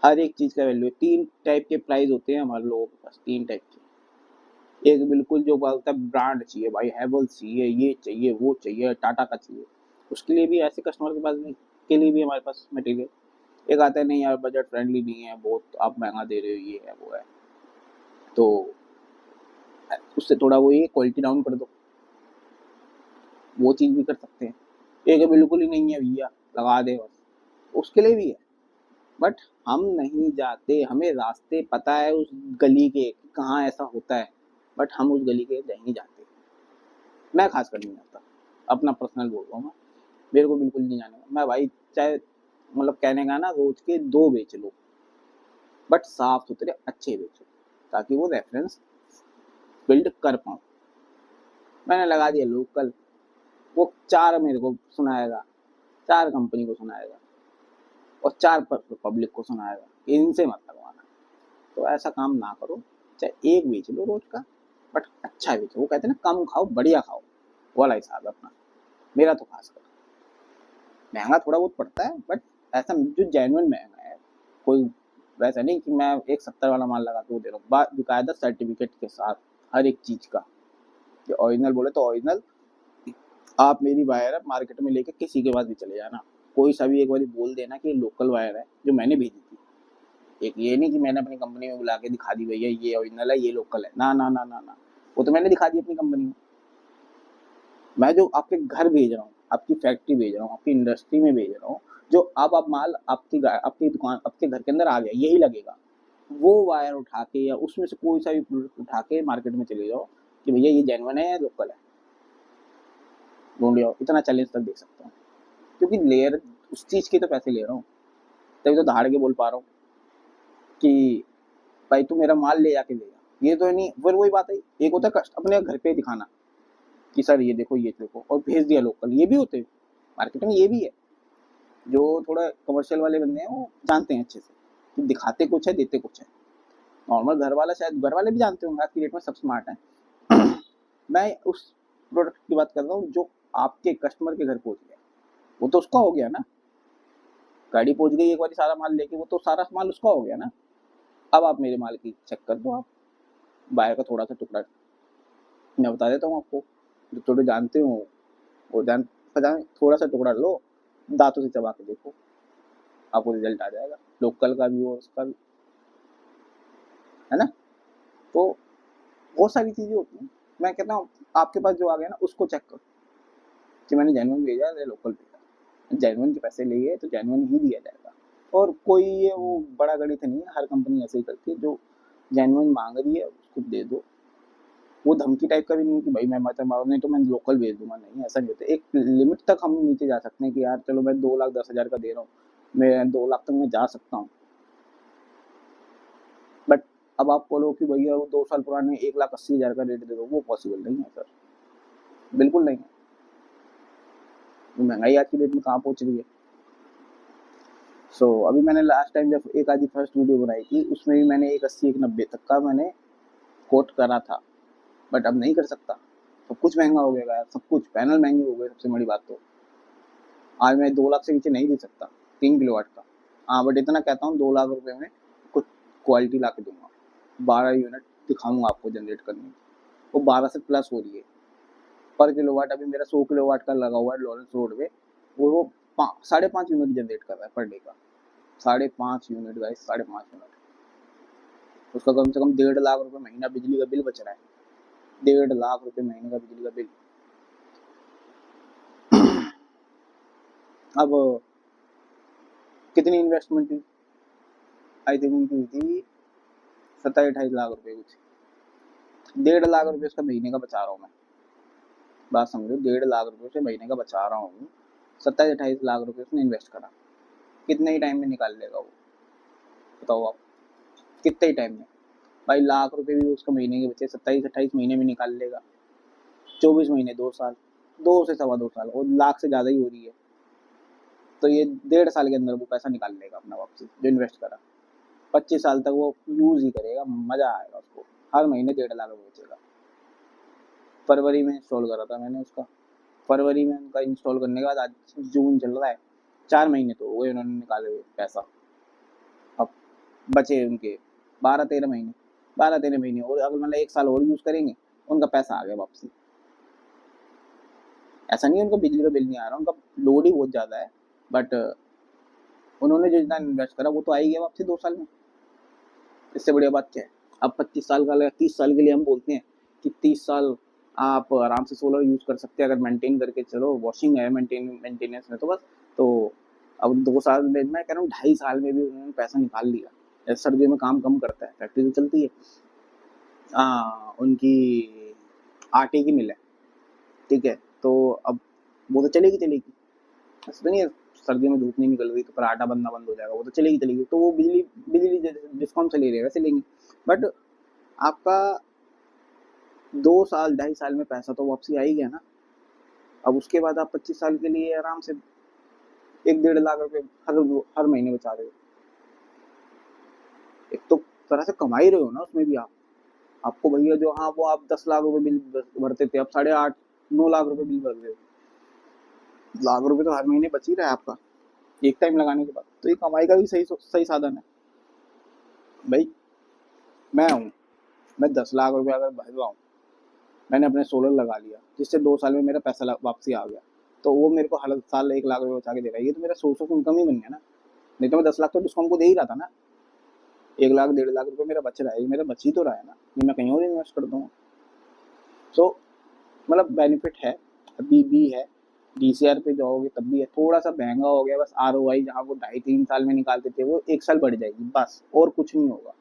हर एक चीज का वैल्यू है। 3 टाइप के प्राइस होते हैं हमारे लोगों के पास, 3 टाइप के। एक बिल्कुल जो बोलता है ब्रांड चाहिए भाई, हैवल्स चाहिए, ये चाहिए, वो चाहिए, टाटा का चाहिए, उसके लिए भी ऐसे कस्टमर के पास भी, के लिए भी हमारे पास मटेरियल। एक आता है नहीं यार बजट फ्रेंडली नहीं है, बहुत आप महंगा दे रहे हो, ये है वो है, तो उससे थोड़ा वो ये क्वालिटी डाउन कर दो, वो चीज़ भी कर सकते हैं। एक है बिल्कुल ही नहीं है भैया, लगा दे बस, उसके लिए भी है। बट हम नहीं जाते, हमें रास्ते पता है उस गली के कि कहाँ ऐसा होता है, बट हम उस गली के नहीं जाते। मैं खास कर नहीं जाता, अपना पर्सनल बोल रहा हूँ मैं, मेरे को बिल्कुल नहीं जाने का। मैं भाई चाहे मतलब कहने का ना रोज के 2 बेच लो, बट साफ सुथरे अच्छे बेचो। ताकि वो रेफरेंस बिल्ड कर पाऊँ। मैंने लगा दिया लोकल, वो 4 मेरे को सुनाएगा, 4 कंपनी को सुनाएगा और 4 पब्लिक को सुनाएगा, इनसे मत लगवाना। तो ऐसा काम ना करो, चाहे एक बेच लो रोज का, बट अच्छा बेचो। वो कहते हैं ना, कम खाओ बढ़िया खाओ, वो वाला हिसाब है अपना, मेरा तो खास कर। महंगा थोड़ा बहुत पड़ता है, बट ऐसा जो जेन्युइन महंगा है, कोई वैसा नहीं कि मैं एक 70 वाला माल लगा के वो दे रहा हूँ, बाकायदा सर्टिफिकेट के साथ हर एक चीज का। कि ओरिजिनल बोले तो ओरिजिनल, आप मेरी वायर मार्केट में लेके किसी के पास भी चले जाना, कोई सा भी एक बार बोल देना कि लोकल वायर है जो मैंने भेजी थी। एक ये नहीं कि मैंने अपनी कंपनी में बुला के दिखा दी भैया ये ओरिजिनल है ये लोकल है, ना ना ना ना ना, वो तो मैंने दिखा दी अपनी कंपनी में। मैं जो आपके घर भेज रहा हूँ, आपकी फैक्ट्री भेज रहा हूँ, आपकी इंडस्ट्री में भेज रहा हूँ, जो अब आप माल आपकी दुकान आपके घर के अंदर आ गया, यही लगेगा, वो वायर उठा के या उसमें से कोई सा भी प्रोडक्ट उठा के मार्केट में चले जाओ कि भैया ये जेन्युइन है या लोकल है, ढूंढ आओ। इतना चैलेंज तक देख सकता हूँ, क्योंकि लेयर उस चीज के तो पैसे ले रहा हूँ, तभी तो दहाड़ के बोल पा रहा हूँ कि भाई तू मेरा माल ले जाके ले जा। ये तो नहीं, फिर वही बात है, एक होता है अपने घर पे दिखाना कि सर ये देखो और भेज दिया लोकल, ये भी होते हैं मार्केट में, ये भी है। जो थोड़ा कमर्शियल वाले बंदे हैं वो जानते हैं अच्छे से कि दिखाते कुछ है देते कुछ है। नॉर्मल घर वाला, शायद घर वाले भी जानते होंगे, आज की डेट में सब स्मार्ट है। मैं उस प्रोडक्ट की बात कर रहा हूँ जो आपके कस्टमर के घर पहुंच गया, वो तो उसका हो गया ना, गाड़ी पहुंच गई एक बार सारा माल लेके, वो तो सारा माल उसका हो गया ना। अब आप मेरे माल की चेक कर दो, आप बाहर का थोड़ा सा टुकड़ा मैं बता देता हूँ आपको, जो थोड़े जानते हो वो जान थोड़ा सा टुकड़ा लो, दांतों से चबा के देखो, आपको रिजल्ट आ जाएगा, लोकल का भी और उसका भी, है ना। तो बहुत सारी चीजें होती हैं। मैं कहता हूँ आपके पास जो आ गया ना उसको चेक करो कि मैंने जेन्युइन भेजा है या लोकल भेजा। जेन्युइन के पैसे लिए तो जेन्युइन ही दिया जाएगा, और कोई ये वो बड़ा गणित नहीं है, हर कंपनी ऐसे ही करती है, जो जेन्युइन मांग रही है उसको दे दो। वो धमकी टाइप का भी नहीं है कि भाई मैं मतलब नहीं तो मैं लोकल भेज दूंगा, नहीं ऐसा नहीं होता। एक लिमिट तक हम नीचे जा सकते हैं कि यार चलो मैं 2,10,000 का दे रहा हूँ, मैं 2 लाख तक मैं जा सकता हूँ। बट अब आप बोलो कि भैया वो 2 साल पुराने 1,80,000 का रेट दे दो, वो पॉसिबल नहीं है सर, बिल्कुल नहीं है। महंगाई आज की डेट में कहाँ पहुंच रही है। सो अभी मैंने लास्ट टाइम जब एक आधी फर्स्ट वीडियो बनाई थी, उसमें भी मैंने 1,80 1,90 तक का मैंने कोट करा था, बट अब नहीं कर सकता, सब कुछ महंगा हो गया यार, सब कुछ पैनल महंगे हो गए। सबसे बड़ी बात तो आज मैं 2 लाख से नीचे नहीं दे सकता 3 किलोवाट का। हाँ बट इतना कहता हूँ 2 लाख रुपए में कुछ क्वालिटी ला के दूंगा, 12 यूनिट दिखाऊंगा आपको जनरेट करने की, वो 12 से प्लस हो रही है पर किलोवाट। अभी मेरा 100 किलोवाट का लगा हुआ है लॉरेंस रोड पे, वो 5.5 यूनिट जनरेट कर रहा है पर डे का, 5.5 यूनिट गाइस, 5.5 यूनिट। उसका कम से कम 1.5 लाख रुपए महीना बिजली का बिल बच रहा है, 1.5 लाख रुपए महीने का बिजली का बिल। अब कितनी इन्वेस्टमेंट थी, आई थिंक उनकी हुई थी 27-28 लाख रुपए कुछ, 1.5 लाख रुपए उसका महीने का बचा रहा हूँ मैं, बात समझो, 1.5 लाख रुपए से महीने का बचा रहा हूँ। 27-28 लाख रुपए उसने इन्वेस्ट करा, कितने ही टाइम में निकाल लेगा वो, बताओ आप, कितने ही टाइम में। भाई लाख रुपए भी उसका महीने के बचे 27-28 महीने में निकाल लेगा, 24 महीने 2 साल, 2 से 2.25 साल, और लाख से ज्यादा ही हो रही है, तो ये 1.5 साल के अंदर वो पैसा निकाल लेगा अपना वापसी जो इन्वेस्ट करा। 25 साल तक वो यूज ही करेगा, मजा आएगा उसको, हर महीने 1.5 लाख रुपए बचेगा। फरवरी में इंस्टॉल करा था मैंने उसका, फरवरी में उनका इंस्टॉल करने के बाद आज जून चल रहा है, 4 महीने तो वो उन्होंने निकाले हुए पैसा, अब बचे उनके 12-13 महीने, 12-13 महीने, और अगर मतलब 1 साल और यूज करेंगे उनका पैसा आ गया वापसी। ऐसा नहीं है उनका बिजली का बिल नहीं आ रहा, उनका लोड ही बहुत ज्यादा है, बट उन्होंने जो जितना इन्वेस्ट करा वो तो आ ही गया वापसी 2 साल में। इससे बढ़िया बात क्या है। अब 25 साल का 30 साल के लिए हम बोलते हैं कि 30 साल आप आराम से सोलर यूज कर सकते हैं अगर मेंटेन करके चलो, वॉशिंग है मेंटेनेंस में तो बस। तो अब 2 साल में, मैं कह रहा हूँ 2.5 साल में भी उन्होंने पैसा निकाल लिया। सर्दियों में काम कम करता है, फैक्ट्री तो चलती है। उनकी आटे की मिल है, ठीक है, तो अब वो तो चलेगी, ऐसा तो नहीं है सर्दियों में धूप नहीं निकल रही तो फिर आटा बनना बंद हो जाएगा, वो तो चलेगी। तो वो बिजली बिजली जिसको हम से ले रहे हैं वैसे लेंगे। बट आपका 2 साल 2.5 साल में पैसा तो वापसी आ ही गया ना। अब उसके बाद आप 25 साल के लिए आराम से 1-1.5 लाख रुपए हर हर महीने बचा रहे हो। एक तो तरह से कमा ही रहे हो ना उसमें भी आप। आपको भैया जो, हाँ वो आप 10 लाख रुपए बिल भरते थे, अब 8.5-9 लाख रुपए बिल भर रहे हो। लाख रुपए तो हर महीने बच ही रहा है आपका एक टाइम लगाने के बाद। तो ये कमाई का भी सही सही साधन है भाई। मैं 10 लाख रुपए अगर भर रहा हूँ, मैंने अपने सोलर लगा लिया जिससे 2 साल में मेरा पैसा वापसी आ गया, तो वो मेरे को हर साल 1 लाख रुपए बचा के दे रहा है। ये तो मेरा सोर्स ऑफ इनकम ही बन गया ना। नहीं तो मैं 10 लाख तो डिस्काउंट को दे ही रहा था ना। 1 लाख 1.5 लाख रुपए मेरा बच रहा है, ये मेरा बच ही तो रहा है ना। ये मैं कहीं और इन्वेस्ट कर दूंगा। सो मतलब बेनिफिट है अभी भी है। डीसीआर पे जाओगे तब भी है, थोड़ा सा महंगा हो गया बस। आरओआई जहाँ वो 2.5-3 साल में निकालते थे वो 1 साल बढ़ जाएगी बस, और कुछ नहीं होगा।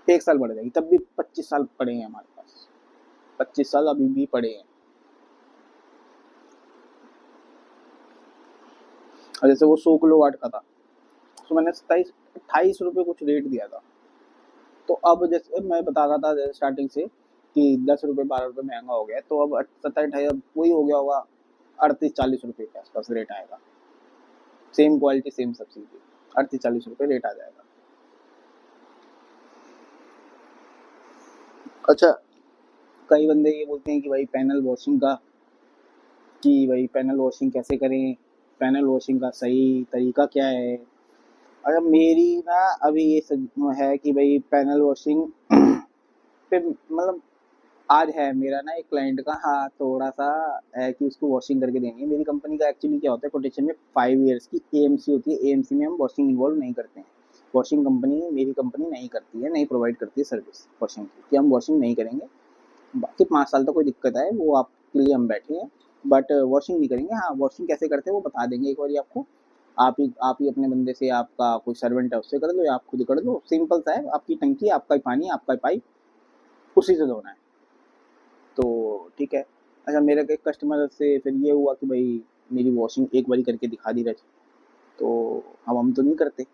1 साल बढ़ जाएगी, तब भी 25 साल पड़े हैं हमारे पास। 25 साल अभी भी पड़े हैं। और जैसे वो 100 किलोवाट का था, तो मैंने 27-28 रुपये कुछ रेट दिया था। तो अब जैसे मैं बता रहा था जैसे स्टार्टिंग से कि 10 रुपये 12 रुपये महंगा हो गया, तो अब 27-28 अब वही हो गया होगा, 38-40 रुपये के आसपास रेट आएगा। सेम क्वालिटी सेम सब्सिडी, 38-40 रुपये रेट आ जाएगा। अच्छा, कई बंदे ये बोलते हैं कि भाई पैनल वॉशिंग का, कि भाई पैनल वॉशिंग कैसे करें, पैनल वॉशिंग का सही तरीका क्या है। अच्छा मेरी ना अभी ये है कि भाई पैनल वॉशिंग पे मतलब आज है मेरा ना एक क्लाइंट का, हाँ थोड़ा सा है कि उसको वॉशिंग करके देनी है। मेरी कंपनी का एक्चुअली क्या होता है, कोटेशन में 5 ईयर्स की एएमसी होती है। एएमसी में हम वॉशिंग इन्वॉल्व नहीं करते हैं। वॉशिंग कंपनी मेरी कंपनी नहीं करती है, नहीं प्रोवाइड करती है सर्विस वॉशिंग की, कि हम वॉशिंग नहीं करेंगे। बाकी 5 साल तक कोई दिक्कत है वो आपके लिए हम बैठे हैं, बट वॉशिंग नहीं करेंगे। हाँ वॉशिंग कैसे करते हैं वो बता देंगे एक बार आपको। आप ही अपने बंदे से, आपका कोई सर्वेंट है उससे कर लो या आप खुद कर लो। सिंपल सा है, आपकी टंकी, आपका ही पानी, आपका ही पाइप, उसी से धोना है, तो ठीक है। अच्छा मेरे एक कस्टमर से फिर ये हुआ कि भाई मेरी वॉशिंग एक बारी करके दिखा दी रही, तो अब हम तो नहीं करते।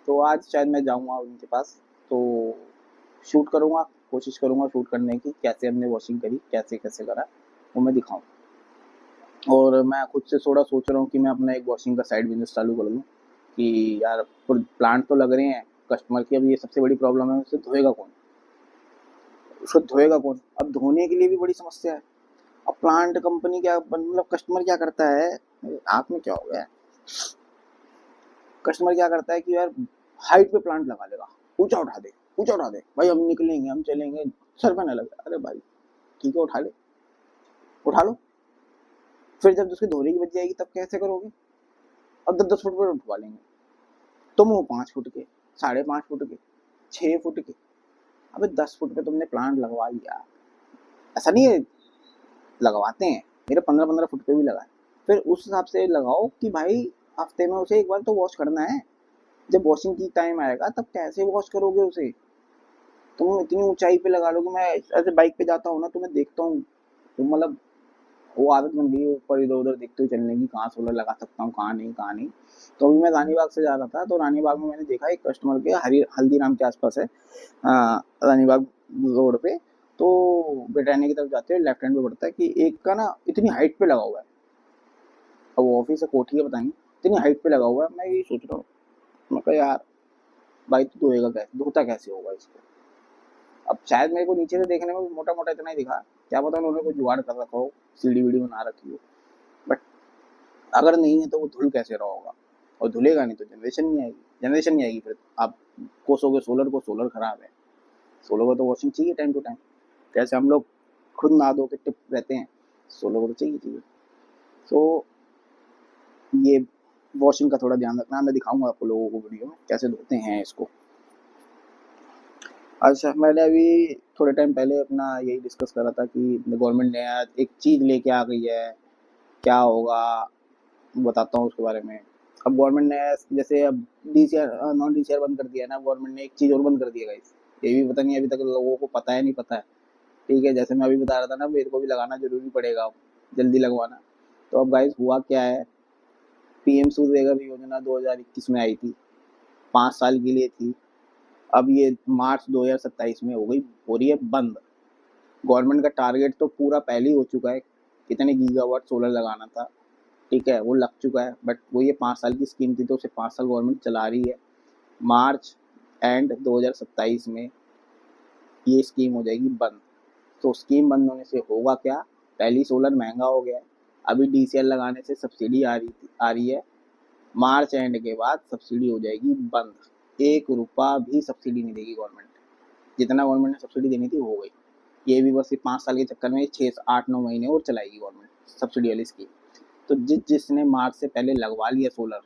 तो आज शायद मैं जाऊँगा उनके पास, तो शूट करूँगा, कोशिश करूँगा शूट करने की, कैसे हमने वॉशिंग करी, कैसे कैसे करा वो मैं दिखाऊँ। और मैं खुद से थोड़ा सोच रहा हूँ कि मैं अपना एक वॉशिंग का साइड बिजनेस चालू कर लूँ, कि यार प्लांट तो लग रहे हैं कस्टमर की, अब ये सबसे बड़ी प्रॉब्लम है, उसे धोएगा कौन, उसको धोएगा कौन। अब धोने के लिए भी बड़ी समस्या है। अब प्लांट कंपनी क्या, मतलब कस्टमर क्या करता है, आँख में क्या हो गया है, कस्टमर क्या करता है कि यार हाइट पे प्लांट लगा लेगा, ऊंचा उठा दे, ऊंचा उठा दे, भाई हम निकलेंगे हम चलेंगे, सर पे न लगे। अरे भाई ठीक है उठा ले, उठा लो। फिर जब उसकी धोने की बच जाएगी तब कैसे करोगे। अब 10-10 फुट पर उठवा लेंगे, तुम हो 5 फुट के, 5.5 फुट के, 6 फुट के। अबे 10 फुट पे तुमने प्लांट लगवा लिया, ऐसा नहीं है लगवाते हैं, मेरे 15-15 फुट पे भी लगा है। फिर उस हिसाब से लगाओ कि भाई हफ्ते में उसे एक बार तो वॉश करना है। जब वॉशिंग की टाइम आएगा तब कैसे वॉश करोगे उसे। तुम इतनी ऊंचाई पे लगा लोगे। मैं ऐसे बाइक पे जाता हूँ ना तो मैं देखता हूँ, वो मतलब वो आदत बन गई है ऊपर इधर उधर देखते हुए चलने की, कहाँ सोलर लगा सकता हूँ कहाँ नहीं कहाँ नहीं। तो अभी मैं रानीबाग से जा रहा था, तो रानीबाग में मैंने देखा एक कस्टमर के हल्दीराम के आसपास है, रानीबाग रोड पे। तो ब्रिटानिया की तरफ जाते हैं लेफ्ट हैंड पे पड़ता है कि एक का ना इतनी हाइट पे लगा हुआ है। अब वो ऑफिस है कोठी है बताएंगे, इतनी हाइट पे लगा हुआ है। मैं यही सोच रहा हूँ, मैं कहा यार भाई तो धोएगा कैसे, धोता कैसे होगा इसको। अब शायद मेरे को नीचे से देखने में मोटा मोटा इतना ही दिखा, क्या पता उन्होंने कोई जुगाड़ कर रखा हो, सीढ़ी वीढ़ी बना रखी हो। बट अगर नहीं है तो वो धुल कैसे रहा होगा। और धुलेगा नहीं तो जनरेशन नहीं आएगी, जनरेशन नहीं आएगी फिर आप कोसोगे सोलर को, सोलर खराब है। सोलर को तो वॉशिंग चाहिए टाइम टू टाइम, जैसे हम लोग खुद नहा धो के टिप रहते हैं, सोलर को तो चाहिए। तो ये वॉशिंग का थोड़ा ध्यान रखना, मैं दिखाऊंगा आपको लोगों को वीडियो में कैसे धोते हैं इसको। अच्छा मैंने अभी थोड़े टाइम पहले अपना यही डिस्कस करा था कि गवर्नमेंट ने आज एक चीज़ लेके आ गई है, क्या होगा बताता हूँ उसके बारे में। अब गवर्नमेंट ने जैसे अब डीसीआर नॉन डीसीआर बंद कर दिया ना, गवर्नमेंट ने एक चीज़ और बंद कर दी है गाइस। ये भी पता नहीं अभी तक लोगों को पता है नहीं पता है। ठीक है, जैसे मैं अभी बता रहा था ना, मेरे को भी लगाना जरूरी पड़ेगा अब, जल्दी लगवाना। तो अब गाइस हुआ क्या है, पीएम सूर्यघर योजना 2021 में आई थी, 5 साल के लिए थी। अब ये मार्च 2027 में हो रही है बंद। गवर्नमेंट का टारगेट तो पूरा पहले ही हो चुका है, कितने गीगावाट सोलर लगाना था, ठीक है, वो लग चुका है। बट वो ये 5 साल की स्कीम थी, तो उसे 5 साल गवर्नमेंट चला रही है। मार्च एंड 2027 में ये स्कीम हो जाएगी बंद। तो स्कीम बंद होने से होगा क्या, पहली सोलर महंगा हो गया है, अभी डीसीएल लगाने से सब्सिडी आ रही है। मार्च एंड के बाद सब्सिडी हो जाएगी बंद, 1 रुपया भी सब्सिडी नहीं देगी गवर्नमेंट। जितना गवर्नमेंट ने सब्सिडी देनी थी हो गई। ये भी बस 5 साल के चक्कर में 6 8 9 महीने और चलाएगी गवर्नमेंट सब्सिडी वाली स्कीम। तो जिसने मार्च से पहले लगवा लिया सोलर,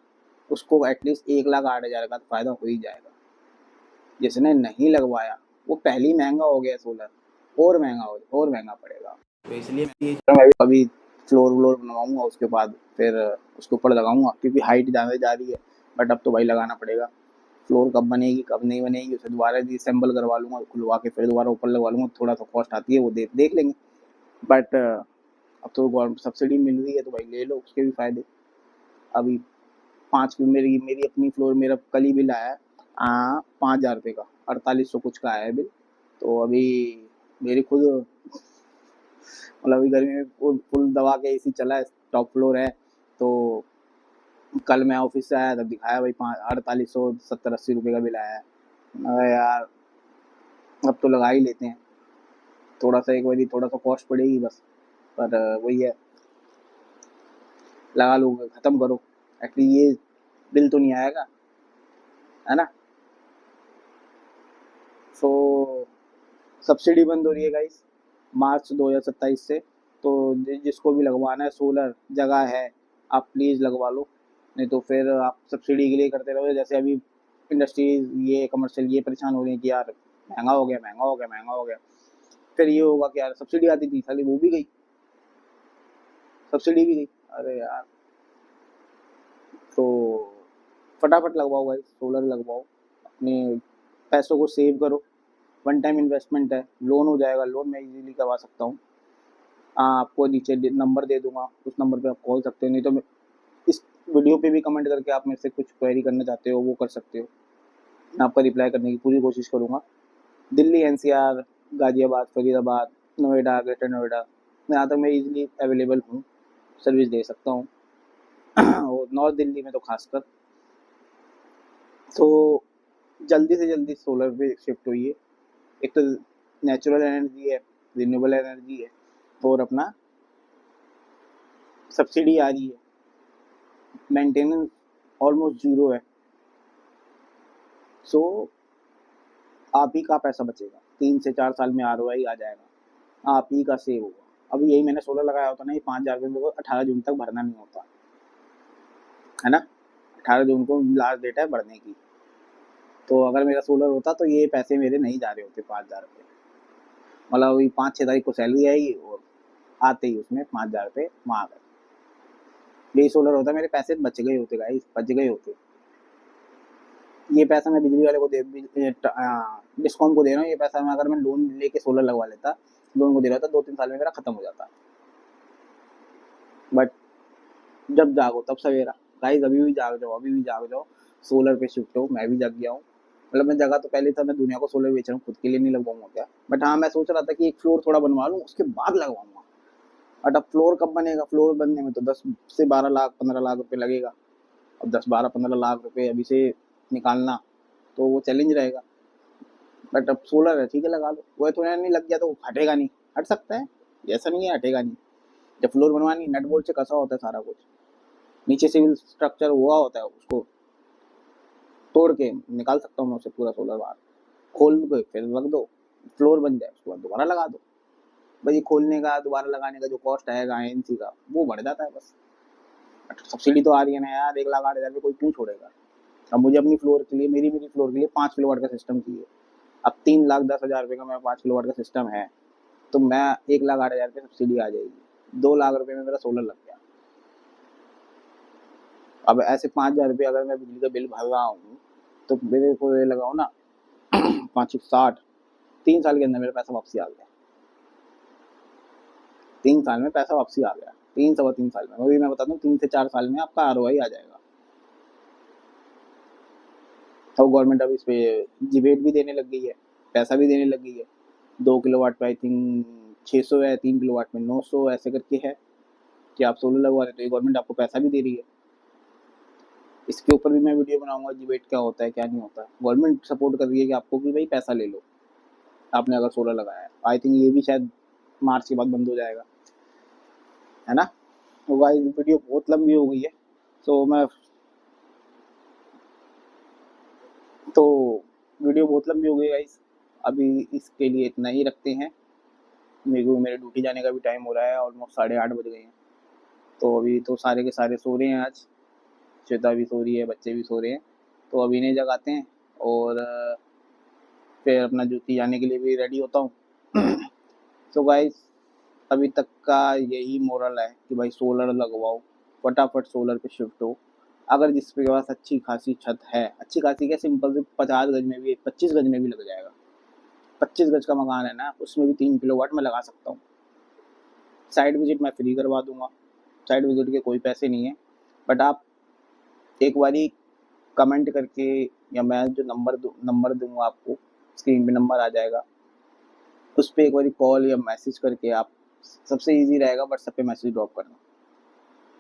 उसको एटलीस्ट 1,08,000 का फायदा हो ही जाएगा। जिसने नहीं लगवाया वो पहले ही महंगा हो गया सोलर, और महंगा पड़ेगा। तो इसलिए मैं अभी फ्लोर बनवाऊंगा, उसके बाद फिर उसके ऊपर लगाऊंगा, क्योंकि हाइट ज़्यादा जा रही है। बट अब तो भाई लगाना पड़ेगा। फ्लोर कब बनेगी कब नहीं बनेगी उसे दोबारा डिसेंबल करवा लूँगा, खुलवा के फिर दोबारा ऊपर लगवा लूँगा। थोड़ा सा कॉस्ट आती है वो देख लेंगे। बट अब तो गवर्नमेंट सब्सिडी मिल रही है तो भाई ले लो, उसके भी फायदे। अभी मेरी अपनी फ्लोर, मेरा कल ही बिल आया है 5,000 रुपये का, 4800 कुछ का आया है बिल। तो अभी मेरी खुद मतलब अभी गर्मी में फुल दबा के एसी चला है, टॉप फ्लोर है। तो कल मैं ऑफिस से आया तब दिखाया भाई 4870-80 रुपये का बिल आया है। अरे यार अब तो लगा ही लेते हैं, थोड़ा सा एक बारी थोड़ा सा कॉस्ट पड़ेगी बस। पर वही है, लगा लो, ख़त्म करो, एटलीस्ट ये बिल तो नहीं आएगा, है ना। सो सब्सिडी बंद हो रही है गाइस मार्च 2027 से। तो जिसको भी लगवाना है सोलर, जगह है, आप प्लीज़ लगवा लो, नहीं तो फिर आप सब्सिडी के लिए करते रहोगे। जैसे अभी इंडस्ट्रीज ये कमर्शियल ये परेशान हो रही है कि यार महंगा हो गया, महंगा हो गया, महंगा हो गया। फिर ये होगा कि यार सब्सिडी आती थी साली, वो भी गई, सब्सिडी भी गई। अरे यार, तो फटाफट लगवाओ भाई, सोलर लगवाओ, अपने पैसों को सेव करो। वन टाइम इन्वेस्टमेंट है, लोन हो जाएगा, लोन मैं इजीली करवा सकता हूँ। आपको नीचे नंबर दे दूंगा, उस नंबर पे आप कॉल सकते हो, नहीं तो इस वीडियो पे भी कमेंट करके आप मेरे से कुछ क्वेरी करना चाहते हो वो कर सकते हो। मैं आपका रिप्लाई करने की पूरी कोशिश करूँगा। दिल्ली, एनसीआर, गाजियाबाद, फरीदाबाद, नोएडा, ग्रेटर नोएडा में यहाँ तक मैं इजीली अवेलेबल हूँ, सर्विस दे सकता हूँ। और नॉर्थ दिल्ली में तो खासकर। तो जल्दी से जल्दी सोलर पे शिफ्ट होइए। एक तो नेचुरल एनर्जी है, रिन्यूएबल एनर्जी है, और अपना सब्सिडी आ रही है, मेंटेनेंस ऑलमोस्ट जीरो है। सो आप ही का पैसा बचेगा, 3 से 4 साल में आरओआई आ जाएगा, आप ही का सेव होगा। अभी यही मैंने सोलर लगाया होता ना, ये 5,000 रुपये 18 जून तक भरना नहीं होता, है ना। 18 जून को लास्ट डेट है भरने की। तो अगर मेरा सोलर होता तो ये पैसे मेरे नहीं जा रहे होते 5,000 रुपये। मतलब अभी 5-6 तारीख को सैलरी आएगी और आते ही उसमें 5,000 रुपये वहाँ गए। यही सोलर होता मेरे पैसे बच गए होते गाइस, बच गए होते। ये पैसा मैं बिजली वाले को डिस्कॉम को दे रहा हूँ। ये पैसा मैं अगर मैं लोन लेके सोलर लगवा लेता, लोन को दे रहा था, 2-3 साल में मेरा खत्म हो जाता। बट जब जागो तब सवेरा गाइस, अभी भी जाग जाओ, अभी भी जाग जाओ, सोलर पे शिफ्ट हो। मैं भी जग गया हूँ, मतलब मैं जगह तो पहले था, मैं दुनिया को सोलर बेच रहा हूँ, खुद के लिए नहीं लगवाऊंगा क्या। बट हाँ, मैं सोच रहा था कि एक फ्लोर थोड़ा बनवा लूँ, उसके बाद लगवाऊंगा। बट अब फ्लोर कब बनेगा, फ्लोर बनने में तो 10 से 12 लाख 15 लाख रुपए लगेगा। अब 10-12-15 लाख रुपए अभी से निकालना तो वो चैलेंज रहेगा। बट अब सोलर है, ठीक है, लगा लो, वो थोड़ा नहीं लग गया तो हटेगा नहीं, हट सकता है, ऐसा नहीं है हटेगा नहीं। जब फ्लोर बनवानी, नट बोल्ट से कसा होता है सारा कुछ, नीचे सिविल स्ट्रक्चर हुआ होता है, उसको तोड़ के निकाल सकता हूँ मैं उसे पूरा सोलर बाहर, खोल के फिर रख दो, फ्लोर बन जाए, उसके बाद दोबारा लगा दो। भाई खोलने का दोबारा लगाने का जो कॉस्ट आएगा आईएनसी का, वो बढ़ जाता है बस। सब्सिडी तो आ रही है ना यार, 1,08,000 में कोई क्यों छोड़ेगा। अब मुझे अपनी फ्लोर के लिए, मेरी फ्लोर के लिए 5 किलोवाट का सिस्टम चाहिए। अब 3,10,000 रुपये का मेरा 5 किलोवाट का सिस्टम है, तो मैं 1,08,000 रुपये सब्सिडी आ जाएगी, 2 लाख रुपये में मेरा सोलर लग गया। अब ऐसे 5,000 रुपये अगर मैं बिजली का बिल भर रहा हूँ, तो मेरे को ये लगाओ ना 560, 3 साल के अंदर मेरा पैसा वापसी आ गया। 3 साल में पैसा वापसी आ गया, 3 सवा 3 साल में। अभी मैं बताता हूँ, 3 से 4 साल में आपका आरओआई आ जाएगा। और गवर्नमेंट अब इस पे जिबेट भी देने लग गई है, पैसा भी देने लग गई है। 2 किलोवाट पे आई थिंक 600 है, 3 किलोवाट में 900 ऐसे करके है कि आप सोलर लगवा रहे, तो ये गवर्नमेंट आपको पैसा भी दे रही है। इसके ऊपर भी मैं वीडियो बनाऊंगा, जिबेट क्या होता है क्या नहीं होता है। गवर्नमेंट सपोर्ट कर रही है कि आपको कि भाई पैसा ले लो, आपने अगर सोलर लगाया है। आई थिंक ये भी शायद मार्च के बाद बंद हो जाएगा, है ना। तो गाइस वीडियो बहुत लंबी हो गई है, तो वीडियो बहुत लंबी हो गई गाइस, अभी इसके लिए इतना ही रखते हैं। मेरे ड्यूटी जाने का भी टाइम हो रहा है, ऑलमोस्ट 8:30 बज गए हैं। तो अभी तो सारे के सारे सो रहे हैं आज, श्वेता भी सो रही है, बच्चे भी सो रहे हैं, तो अभी इन्हें जगाते हैं और फिर अपना ड्यूटी जाने के लिए भी रेडी होता हूँ। तो गाइस अभी तक का यही मोरल है कि भाई सोलर लगवाओ, फटाफट सोलर पे शिफ्ट हो। अगर जिसके पास अच्छी खासी छत है, अच्छी खासी क्या, सिंपल से 50 गज में भी, 25 गज में भी लग जाएगा। 25 गज का मकान है ना, उसमें भी 3 किलोवाट मैं लगा सकता हूँ। साइड विजिट मैं फ्री करवा दूंगा, साइड विजिट के कोई पैसे नहीं है। बट आप एक बारी कमेंट करके, या मैं जो नंबर दूंगा आपको, स्क्रीन पे नंबर आ जाएगा, उस पर एक बारी कॉल या मैसेज करके आप, सबसे इजी रहेगा व्हाट्सएप पे मैसेज ड्रॉप करना,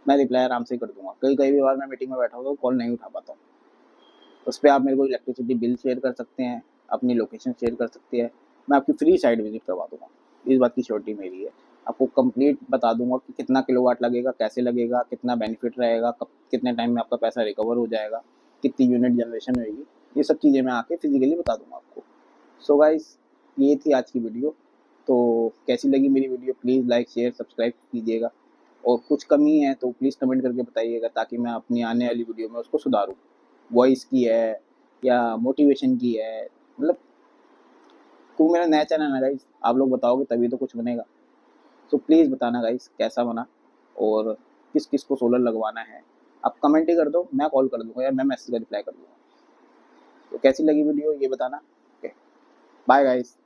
मैं रिप्लाई आराम से कर दूंगा। कई कई बार मैं मीटिंग में बैठा हूँ तो कॉल नहीं उठा पाता हूँ। उस पर आप मेरे को इलेक्ट्रिसिटी बिल शेयर कर सकते हैं, अपनी लोकेशन शेयर कर सकते हैं, मैं आपकी फ्री साइट विजिट करवा दूंगा। इस बात की श्योरिटी मेरी है। आपको कंप्लीट बता दूंगा कि कितना किलोवाट लगेगा, कैसे लगेगा, कितना बेनिफिट रहेगा, कब कितने टाइम में आपका पैसा रिकवर हो जाएगा, कितनी यूनिट जनरेशन होगी, ये सब चीज़ें मैं आके फिजिकली बता दूंगा आपको। सो गाइस ये थी आज की वीडियो। तो कैसी लगी मेरी video, please like share subscribe कीजिएगा, और कुछ कमी है तो प्लीज़ कमेंट करके बताइएगा, ताकि मैं अपनी आने वाली वीडियो में उसको सुधारूँ। वॉइस की है या मोटिवेशन की है, मतलब क्योंकि मेरा नया चैनल है गाइस, आप लोग बताओगे तभी तो कुछ बनेगा। तो प्लीज़ बताना गाइस कैसा बना, और किस किस को सोलर लगवाना है। आप कमेंट ही कर दो, मैं कॉल कर दूंगा या मैं मैसेज का रिप्लाई कर दूंगा। तो कैसी लगी वीडियो ये बताना। Okay, bye guys.